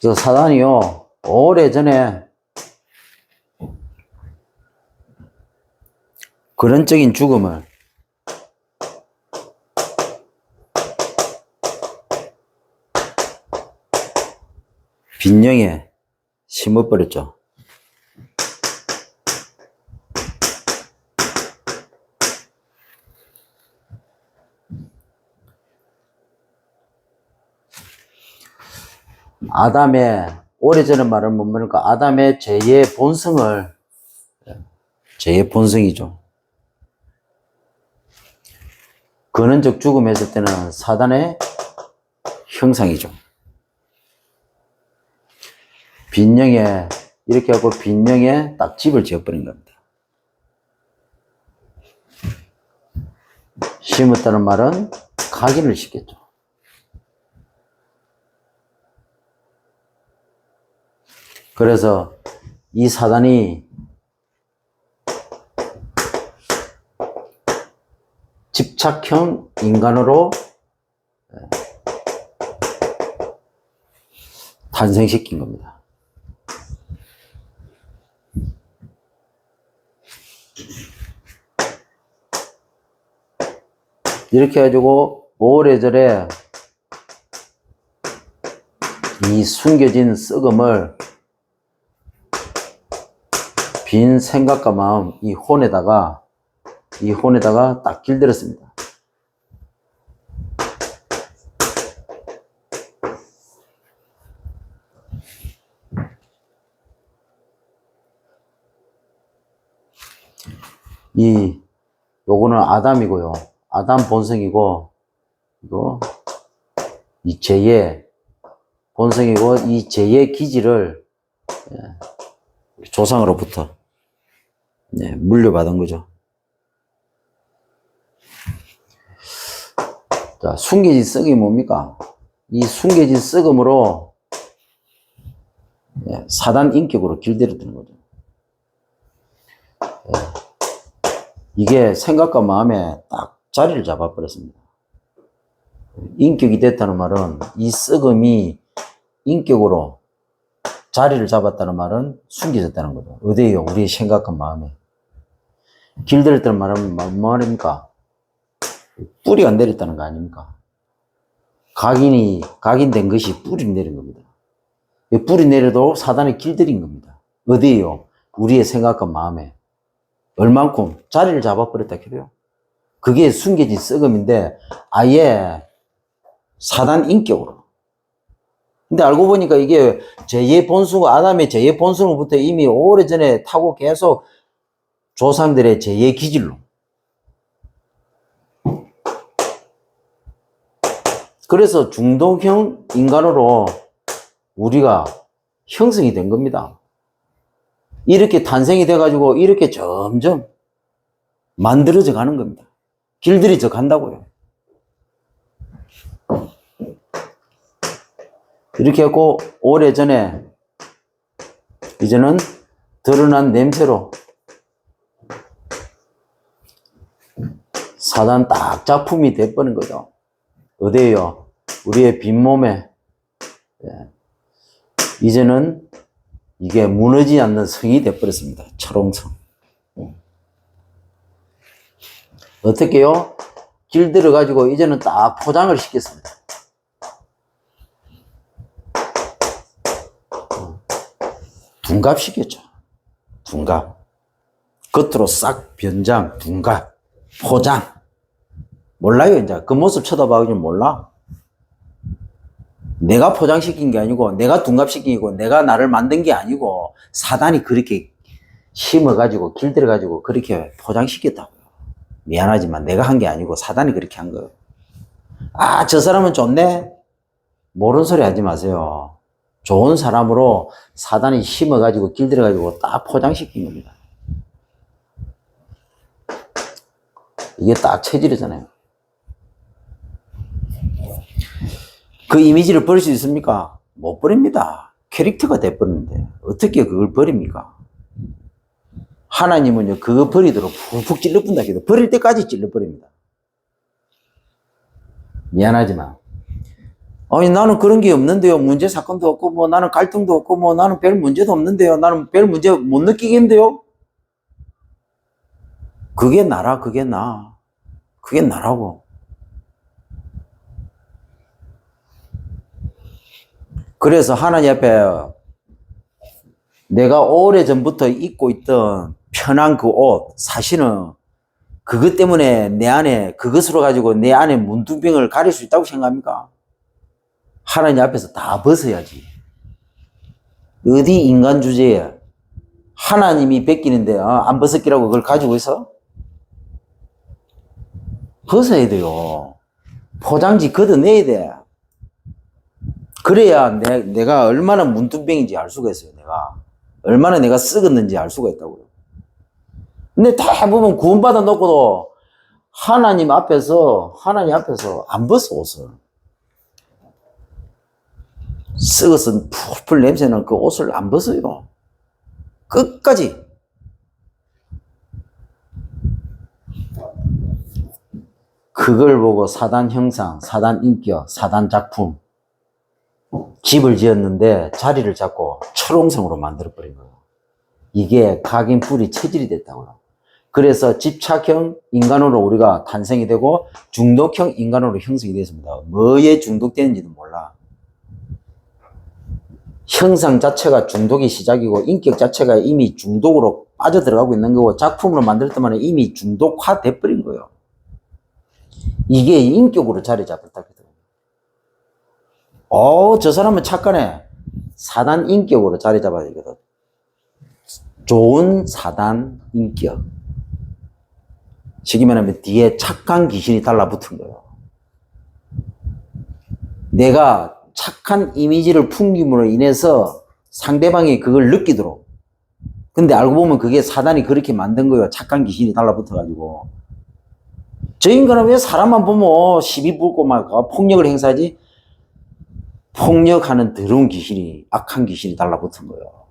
그래서 사단이요, 오래전에 근원적인 죽음을 빈령에 심어버렸죠. 오래전에 말을 못 보니까 아담의 죄의 본성이죠. 근원적 죽음에 있을 때는 사단의 형상이죠. 이렇게 하고 빈령에 딱 집을 지어버린 겁니다. 심었다는 말은 각인을 시켰죠. 그래서 이 사단이 집착형 인간으로 탄생시킨 겁니다. 이렇게 해가지고 오래전에 이 숨겨진 썩음을 빈 생각과 마음, 이 혼에다가 딱 길들였습니다. 요거는 아담이고요. 아담 본성이고, 이 죄의 본성이고, 이 죄의 기질을 조상으로부터 물려받은 거죠. 자, 숨겨진 썩이 뭡니까? 이 숨겨진 썩음으로 사단 인격으로 길들여드는 거죠. 이게 생각과 마음에 딱 자리를 잡아버렸습니다. 인격이 됐다는 말은 이 썩음이 인격으로 자리를 잡았다는 말은 숨겨졌다는 거죠. 어디에요? 우리의 생각과 마음에. 길들였다는 말은 뭐 말입니까? 뿌리가 내렸다는 거 아닙니까? 각인된 것이 뿌리 내린 겁니다. 뿌리 내려도 사단이 길들인 겁니다. 어디에요? 우리의 생각과 마음에. 얼만큼 자리를 잡아버렸다 해요. 그게 숨겨진 썩음인데 아예 사단 인격으로. 근데 알고 보니까 이게 아담의 죄의 본성으로부터 이미 오래전에 타고 계속 조상들의 죄의 기질로. 그래서 중동형 인간으로 우리가 형성이 된 겁니다. 이렇게 탄생이 돼가지고 이렇게 점점 만들어져 가는 겁니다. 길들여져 간다고요. 이렇게 했고 오래전에 이제는 드러난 냄새로 사단 딱 작품이 돼버린 거죠. 어디에요? 우리의 빈몸에. 이제는 이게 무너지지 않는 성이 돼버렸습니다. 철옹성. 어떻게 해요? 길들여가지고 이제는 딱 포장을 시켰습니다. 둔갑시켰죠. 둔갑. 겉으로 싹 변장, 둔갑, 포장. 몰라요, 이제. 그 모습 쳐다봐도 몰라. 내가 포장시킨 게 아니고 내가 둔갑시키고 내가 나를 만든 게 아니고 사단이 그렇게 심어가지고 길들여가지고 그렇게 포장시켰다고요. 미안하지만 내가 한 게 아니고 사단이 그렇게 한 거예요. 아, 저 사람은 좋네? 모르는 소리 하지 마세요. 좋은 사람으로 사단이 심어가지고 길들여가지고 딱 포장시킨 겁니다. 이게 딱 체질이잖아요. 그 이미지를 버릴 수 있습니까? 못 버립니다. 캐릭터가 돼버리는데 어떻게 그걸 버립니까? 하나님은요, 그거 버리도록 푹푹 찔러본다 해도 버릴 때까지 찔러버립니다. 미안하지만 아니 나는 그런 게 없는데요. 문제 사건도 없고 뭐 나는 갈등도 없고 뭐 나는 별 문제도 없는데요. 나는 별 문제 못 느끼겠는데요. 그게 나라, 그게 나. 그게 나라고. 그래서 하나님 앞에 내가 오래전부터 입고 있던 편한 그 옷, 사실은 그것 때문에 내 안에, 그것으로 가지고 내 안에 문둥병을 가릴 수 있다고 생각합니까? 하나님 앞에서 다 벗어야지. 어디 인간 주제에 하나님이 베끼는데 안 벗었기라고 그걸 가지고 있어? 벗어야 돼요. 포장지 걷어내야 돼. 그래야 내가 얼마나 문둥병인지 알 수가 있어요. 얼마나 내가 썩었는지 알 수가 있다고요. 근데 대부분 구원받아 놓고도 하나님 앞에서 안 벗어 옷을. 썩어서 풀풀 냄새나는 그 옷을 안 벗어요. 끝까지. 그걸 보고 사단 형상, 사단 인격, 사단 작품, 집을 지었는데 자리를 잡고 철옹성으로 만들어버린 거예요. 이게 각인 뿌리 체질이 됐다고요. 그래서 집착형 인간으로 우리가 탄생이 되고 중독형 인간으로 형성이 됐습니다. 뭐에 중독되는지도 몰라. 형상 자체가 중독이 시작이고 인격 자체가 이미 중독으로 빠져들어가고 있는 거고 작품으로 만들 때만 이미 중독화 돼버린 거예요. 이게 인격으로 자리 잡았다. 저 사람은 착하네. 사단 인격으로 자리 잡아야 되거든. 좋은 사단 인격. 쉽게 말하면 뒤에 착한 귀신이 달라붙은 거예요. 내가 착한 이미지를 풍김으로 인해서 상대방이 그걸 느끼도록. 근데 알고 보면 그게 사단이 그렇게 만든 거예요. 착한 귀신이 달라붙어가지고. 저 인간은 왜 사람만 보면 시비 불고 막 폭력을 행사하지? 폭력하는 더러운 귀신이, 악한 귀신이 달라붙은 거예요.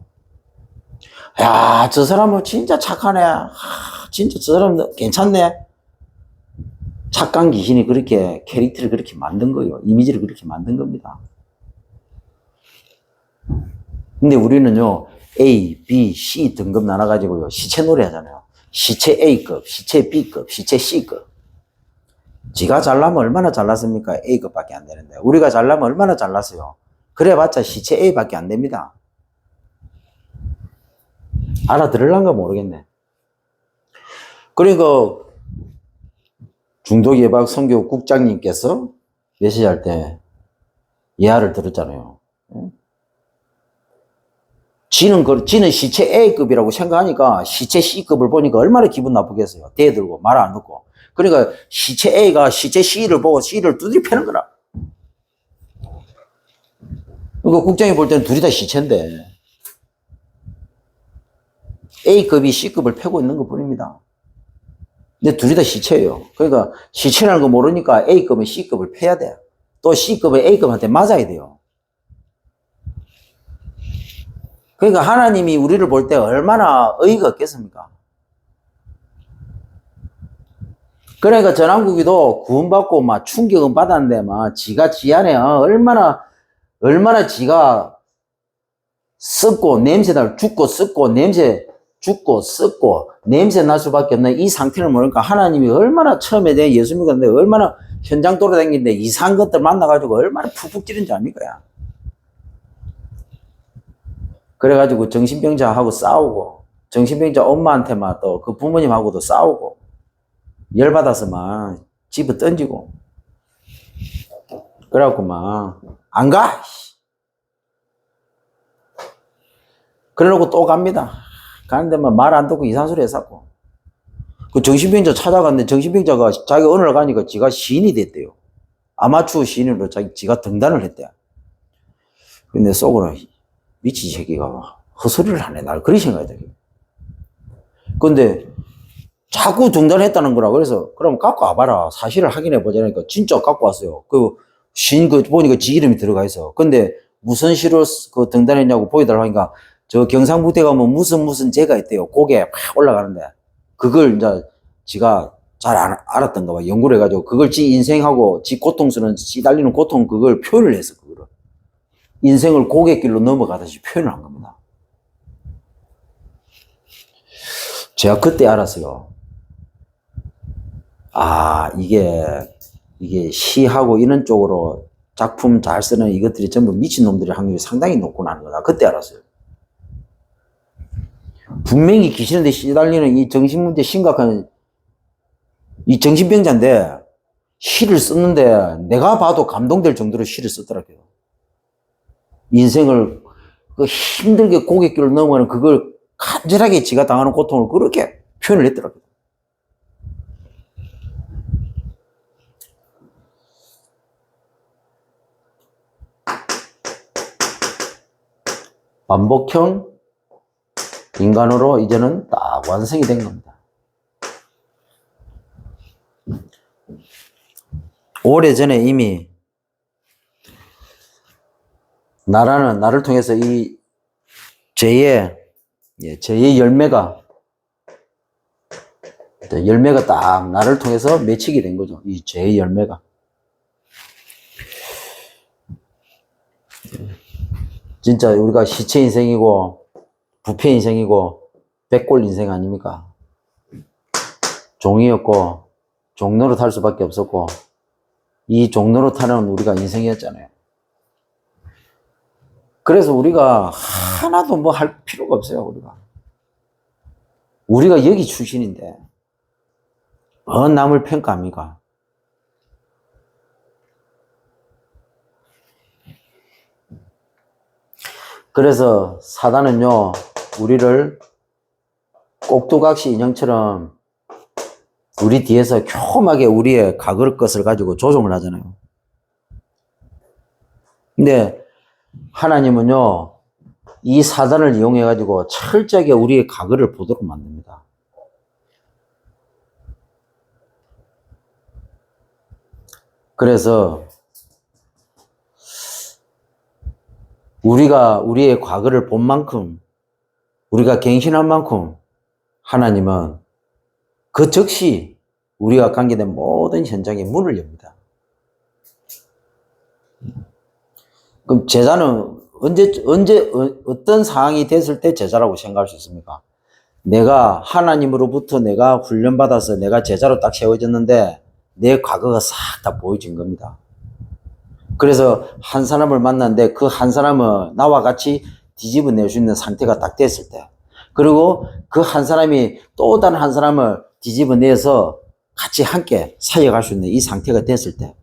야, 저 사람은 진짜 착하네. 진짜 저 사람 괜찮네. 착한 귀신이 그렇게 캐릭터를 그렇게 만든 거예요. 이미지를 그렇게 만든 겁니다. 근데 우리는요, A, B, C 등급 나눠가지고요, 시체 놀이 하잖아요. 시체 A급, 시체 B급, 시체 C급. 지가 잘나면 얼마나 잘났습니까? A급밖에 안 되는데. 우리가 잘나면 얼마나 잘났어요? 그래봤자 시체 A밖에 안 됩니다. 알아들을란가 모르겠네. 그러니까 중독예방 선교 국장님께서 메시지할 때 예화를 들었잖아요. 지는 시체 A급이라고 생각하니까 시체 C급을 보니까 얼마나 기분 나쁘겠어요. 대들고 말 안 듣고. 그러니까 시체 A가 시체 C를 보고 C를 두드리 패는 거라. 그러니까 국장이 볼 때는 둘이 다 시체인데 A급이 C급을 패고 있는 것 뿐입니다. 근데 둘이 다 시체예요. 그러니까 시체라는 거 모르니까 A급은 C급을 패야 돼. 또 C급은 A급한테 맞아야 돼요. 그러니까 하나님이 우리를 볼 때 얼마나 어이가 없겠습니까? 그러니까 전환국이도 구원받고 막 충격은 받았는데 막 지가 지 안에 얼마나 지가 썩고 냄새날 죽고 썩고 냄새 죽고 썩고 냄새 날 수밖에 없는 이 상태를 모르니까 하나님이 얼마나 처음에 내가 예수 믿었는데 얼마나 현장 돌아다니는데 이상한 것들 만나가지고 얼마나 푹푹 찌른지 압니까? 그래가지고 정신병자하고 싸우고 정신병자 엄마한테만 또 그 부모님하고도 싸우고 열받아서 막 집어 던지고 그래갖고 막 안 가? 그러고 또 갑니다. 가는데 말 안 듣고 이상한 소리 했었고. 그 정신병자 찾아갔는데 정신병자가 자기 어느 날 가니까 지가 시인이 됐대요. 아마추어 시인으로 지가 등단을 했대. 근데 속으로 미친 새끼가 헛소리를 하네. 날 그리 생각이 들어요. 근데 자꾸 등단했다는 거라. 그래서 그럼 갖고 와봐라. 사실을 확인해 보자니까 진짜 갖고 왔어요. 그 시인 보니까 지 이름이 들어가 있어. 근데 무슨 시로 그 등단했냐고 보여달라고 하니까 저 경상북대 가면 무슨 제가 있대요. 고개 팍 올라가는데 그걸 이제 지가 잘 알았던가 봐. 연구를 해가지고 그걸 지 인생하고 지 고통스러운 지 달리는 고통 그걸 표현을 했어. 그거를. 인생을 고갯길로 넘어가듯이 표현을 한 겁니다. 제가 그때 알았어요. 아, 이게 시하고 이런 쪽으로 작품 잘 쓰는 이것들이 전부 미친놈들의 확률이 상당히 높구나 하는 거다. 그때 알았어요. 분명히 귀신한테 시달리는 이 정신문제 심각한 이 정신병자인데 시를 썼는데 내가 봐도 감동될 정도로 시를 썼더라고요. 인생을 그 힘들게 고갯길을 넘어가는 그걸 간절하게 지가 당하는 고통을 그렇게 표현을 했더라고요. 반복형 인간으로 이제는 딱 완성이 된 겁니다. 오래전에 이미 나를 통해서 이 죄의 열매가 딱 나를 통해서 맺히게 된 거죠. 이 죄의 열매가. 진짜 우리가 시체 인생이고 부패 인생이고 백골 인생 아닙니까? 종이었고 종로로 탈 수밖에 없었고 이 종로로 타는 우리가 인생이었잖아요. 그래서 우리가 하나도 뭐 할 필요가 없어요. 우리가 여기 출신인데 뭔 남을 평가합니까? 그래서 사단은요 우리를 꼭두각시 인형처럼 우리 뒤에서 교묘하게 우리의 과거의 것을 가지고 조종을 하잖아요. 근데 하나님은요 이 사단을 이용해 가지고 철저하게 우리의 과거를 보도록 만듭니다. 그래서 우리가 우리의 과거를 본 만큼 우리가 갱신한 만큼 하나님은 그 즉시 우리가 관계된 모든 현장에 문을 엽니다. 그럼 제자는 어떤 상황이 됐을 때 제자라고 생각할 수 있습니까? 내가 하나님으로부터 내가 훈련받아서 내가 제자로 딱 세워졌는데 내 과거가 싹 다 보여진 겁니다. 그래서 한 사람을 만났는데 그 한 사람은 나와 같이 뒤집어낼 수 있는 상태가 딱 됐을 때, 그리고 그 한 사람이 또 다른 한 사람을 뒤집어내서 같이 함께 사역할 수 있는 이 상태가 됐을 때,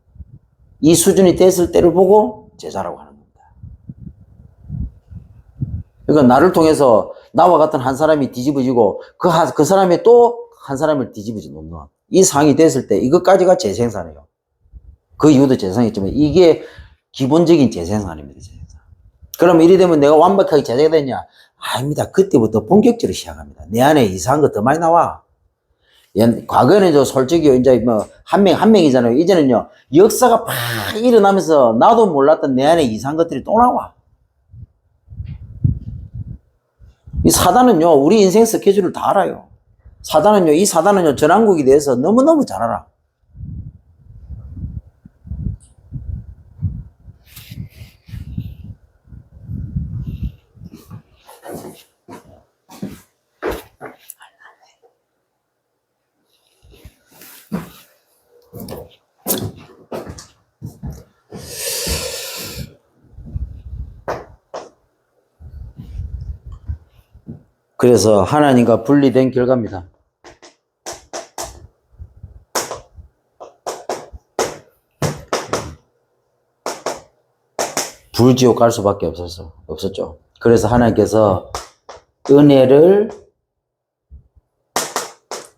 이 수준이 됐을 때를 보고 제자라고 하는 겁니다. 그러니까 나를 통해서 나와 같은 한 사람이 뒤집어지고 그 사람이 또 한 사람을 뒤집어져 놓는 이 상황이 됐을 때 이것까지가 재생산이에요. 그 이유도 재생이지만 이게 기본적인 재생산입니다. 재생산. 그럼 이리 되면 내가 완벽하게 제자가 됐냐? 아닙니다. 그때부터 본격적으로 시작합니다. 내 안에 이상한 거 더 많이 나와. 과거에는 저 솔직히 이제 뭐 한 명이잖아요. 이제는요 역사가 팍 일어나면서 나도 몰랐던 내 안에 이상한 것들이 또 나와. 이 사단은요 우리 인생 스케줄을 다 알아요. 이 사단은요 전한국에 대해서 너무너무 잘 알아. 그래서 하나님과 분리된 결과입니다. 불지옥 갈 수밖에 없었죠. 그래서 하나님께서 은혜를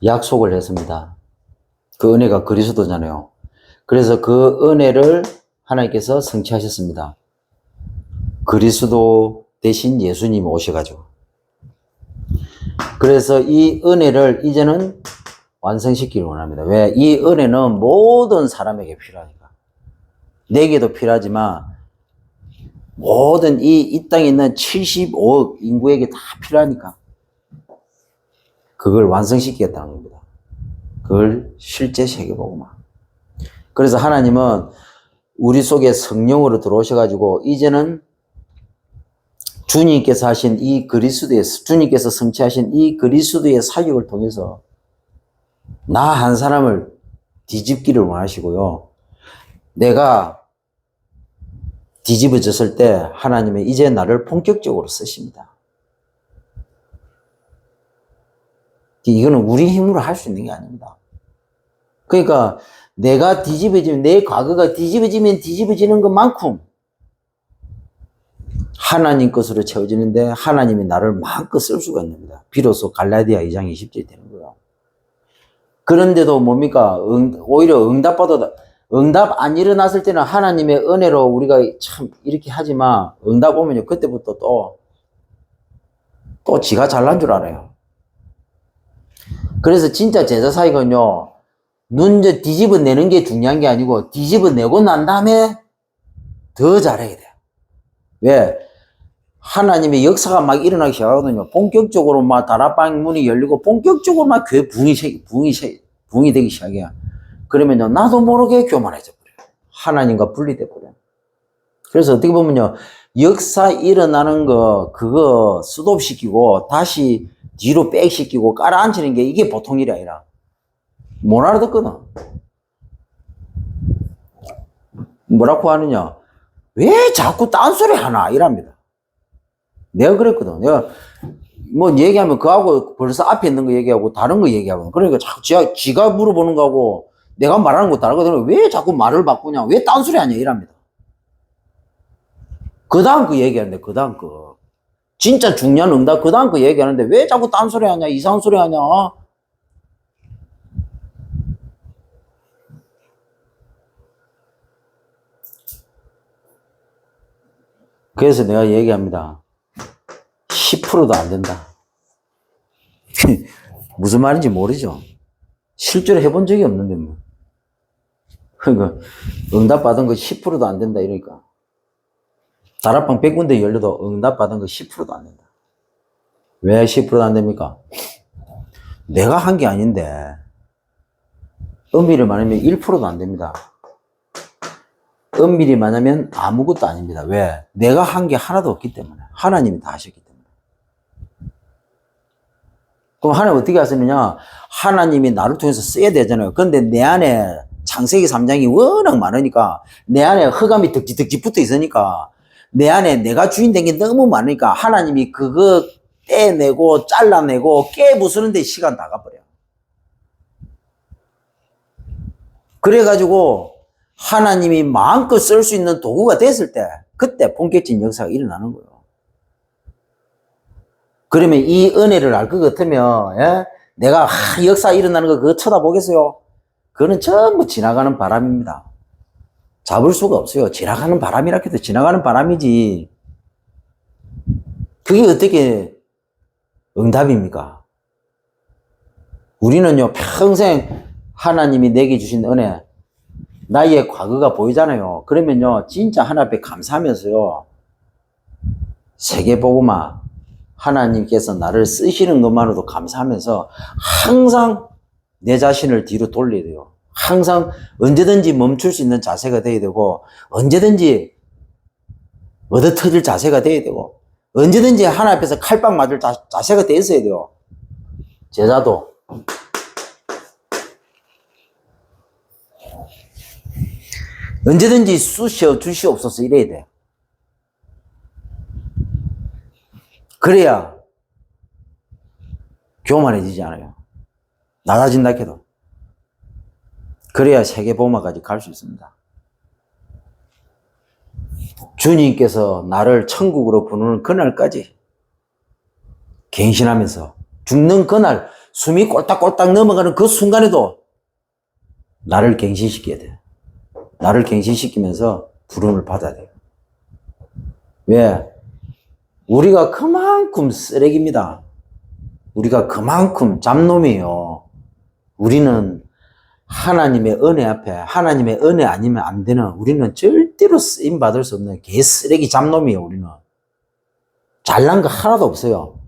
약속을 했습니다. 그 은혜가 그리스도잖아요. 그래서 그 은혜를 하나님께서 성취하셨습니다. 그리스도 대신 예수님이 오셔가지고. 그래서 이 은혜를 이제는 완성시키기를 원합니다. 왜? 이 은혜는 모든 사람에게 필요하니까. 내게도 필요하지만 모든 이 땅에 있는 75억 인구에게 다 필요하니까 그걸 완성시키겠다는 겁니다. 그걸 실제 세계복음화. 그래서 하나님은 우리 속에 성령으로 들어오셔가지고 이제는 주님께서 하신 이 그리스도의, 주님께서 성취하신 이 그리스도의 사역을 통해서 나 한 사람을 뒤집기를 원하시고요. 내가 뒤집어졌을 때 하나님은 이제 나를 본격적으로 쓰십니다. 이거는 우리 힘으로 할 수 있는 게 아닙니다. 그러니까 내가 뒤집어지면, 내 과거가 뒤집어지면 뒤집어지는 것만큼 하나님 것으로 채워지는데 하나님이 나를 마음껏 쓸 수가 있는 겁니다. 비로소 갈라디아 2장 20절이 되는 거예요. 그런데도 뭡니까? 오히려 응답 안 일어났을 때는 하나님의 은혜로 우리가 참 이렇게 하지만 응답 오면요, 그때부터 또 지가 잘난 줄 알아요. 그래서 진짜 제자 사역은요, 뒤집어내는 게 중요한 게 아니고 뒤집어내고 난 다음에 더 잘해야 돼요. 왜? 하나님의 역사가 막 일어나기 시작하거든요. 본격적으로 막 다락방 문이 열리고 본격적으로 막 교회 부흥이 되기 시작해요. 그러면요, 나도 모르게 교만해져 버려요. 하나님과 분리돼 버려요. 그래서 어떻게 보면요, 역사 일어나는 거 그거 스톱시키고 다시 뒤로 백시키고 깔아앉히는 게 이게 보통 일이 아니라 못 알아듣거든. 뭐라고 하느냐? 왜 자꾸 딴소리 하나? 이랍니다. 내가 그랬거든. 내가 뭐 얘기하면 그하고 벌써 앞에 있는 거 얘기하고 다른 거 얘기하거든. 그러니까 자꾸 지가 물어보는 거하고 내가 말하는 거 다르거든. 왜 자꾸 말을 바꾸냐? 왜 딴소리 하냐? 이랍니다. 그 다음 거 얘기하는데, 그 다음 거. 진짜 중요한 응답, 그 다음 거 얘기하는데 왜 자꾸 딴소리 하냐? 이상한 소리 하냐? 그래서 내가 얘기합니다. 10%도 안 된다. 무슨 말인지 모르죠? 실제로 해본 적이 없는데 뭐. 그러니까 응답 받은 거 10%도 안 된다 이러니까. 다락방 100군데 열려도 응답 받은 거 10%도 안 된다. 왜 10%도 안 됩니까? 내가 한 게 아닌데 엄밀히 말하면 1%도 안 됩니다. 엄밀히 말하면 아무것도 아닙니다. 왜? 내가 한 게 하나도 없기 때문에. 하나님이 다 하셨기 때문에. 그럼 하나님 어떻게 하시느냐? 하나님이 나를 통해서 써야 되잖아요. 그런데 내 안에 창세기 3장이 워낙 많으니까 내 안에 흑암이 덕지 붙어 있으니까 내 안에 내가 주인 된 게 너무 많으니까 하나님이 그거 떼내고 잘라내고 깨부수는데 시간 다 가버려. 그래가지고 하나님이 마음껏 쓸 수 있는 도구가 됐을 때 그때 본격적인 역사가 일어나는 거예요. 그러면 이 은혜를 알 것 같으면 내가 역사 일어나는 거 그거 쳐다보겠어요? 그거는 전부 지나가는 바람입니다. 잡을 수가 없어요. 지나가는 바람이라 해도 지나가는 바람이지. 그게 어떻게 응답입니까? 우리는요, 평생 하나님이 내게 주신 은혜, 나의 과거가 보이잖아요. 그러면요, 진짜 하나님 앞에 감사하면서요, 세계복음화, 하나님께서 나를 쓰시는 것만으로도 감사하면서 항상 내 자신을 뒤로 돌려야 돼요. 항상 언제든지 멈출 수 있는 자세가 돼야 되고, 언제든지 얻어터질 자세가 돼야 되고, 언제든지 하나님 앞에서 칼빵 맞을 자세가 돼 있어야 돼요. 제자도. 언제든지 쑤셔 주시옵소서 이래야 돼요. 그래야 교만해지지 않아요. 낮아진다 해도. 그래야 세계복음화까지 갈 수 있습니다. 주님께서 나를 천국으로 부르는 그날까지 갱신하면서 죽는 그날 숨이 꼴딱꼴딱 넘어가는 그 순간에도 나를 갱신시켜야 돼. 나를 갱신시키면서 부름을 받아야 돼요. 왜? 우리가 그만큼 쓰레기입니다. 우리가 그만큼 잡놈이에요. 우리는 하나님의 은혜 앞에 하나님의 은혜 아니면 안 되는, 우리는 절대로 쓰임 받을 수 없는 개 쓰레기 잡놈이에요. 우리는 잘난 거 하나도 없어요.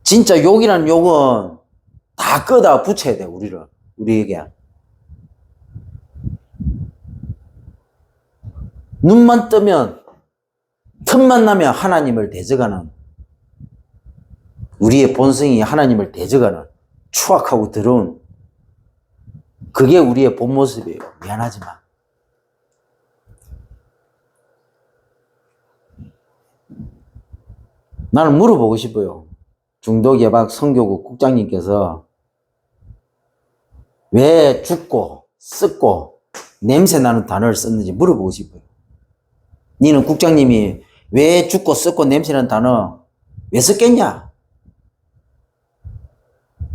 진짜 욕이라는 욕은 다 끄다 붙여야 돼. 우리에게 눈만 뜨면 틈만 나면 하나님을 대적하는, 우리의 본성이 하나님을 대적하는 추악하고 더러운, 그게 우리의 본 모습이에요. 미안하지만. 나는 물어보고 싶어요. 중독예방 선교국 국장님께서 왜 죽고 썩고 냄새나는 단어를 썼는지 물어보고 싶어요. 니는 국장님이 왜 죽고 썩고 냄새나는 단어 왜 썼겠냐?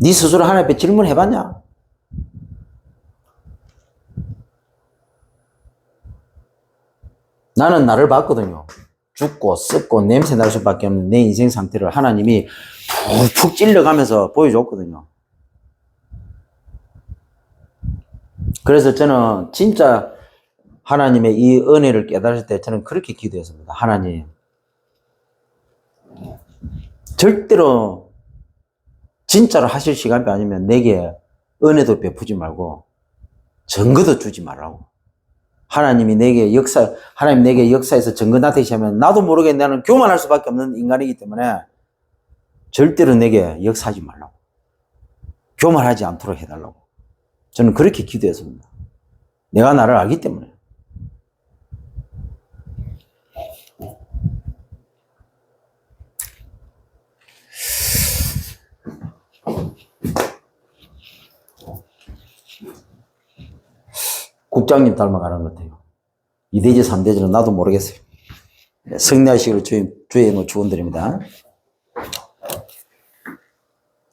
니 스스로 하나님 앞에 질문해봤냐? 나는 나를 봤거든요. 죽고 썩고 냄새 날 수밖에 없는 내 인생 상태를 하나님이 푹푹 찔러가면서 보여줬거든요. 그래서 저는 진짜 하나님의 이 은혜를 깨달을 때 저는 그렇게 기도했습니다. 하나님, 절대로 진짜로 하실 시간이 아니면 내게 은혜도 베푸지 말고 증거도 주지 말라고. 하나님 내게 역사에서 증거 나타내시면 나도 모르게 나는 교만할 수밖에 없는 인간이기 때문에 절대로 내게 역사하지 말라고. 교만하지 않도록 해달라고. 저는 그렇게 기도했습니다. 내가 나를 알기 때문에. 국장님 닮아가는 것 같아요. 2대지 3대지는 나도 모르겠어요. 승리하시기를 주의 축원드립니다.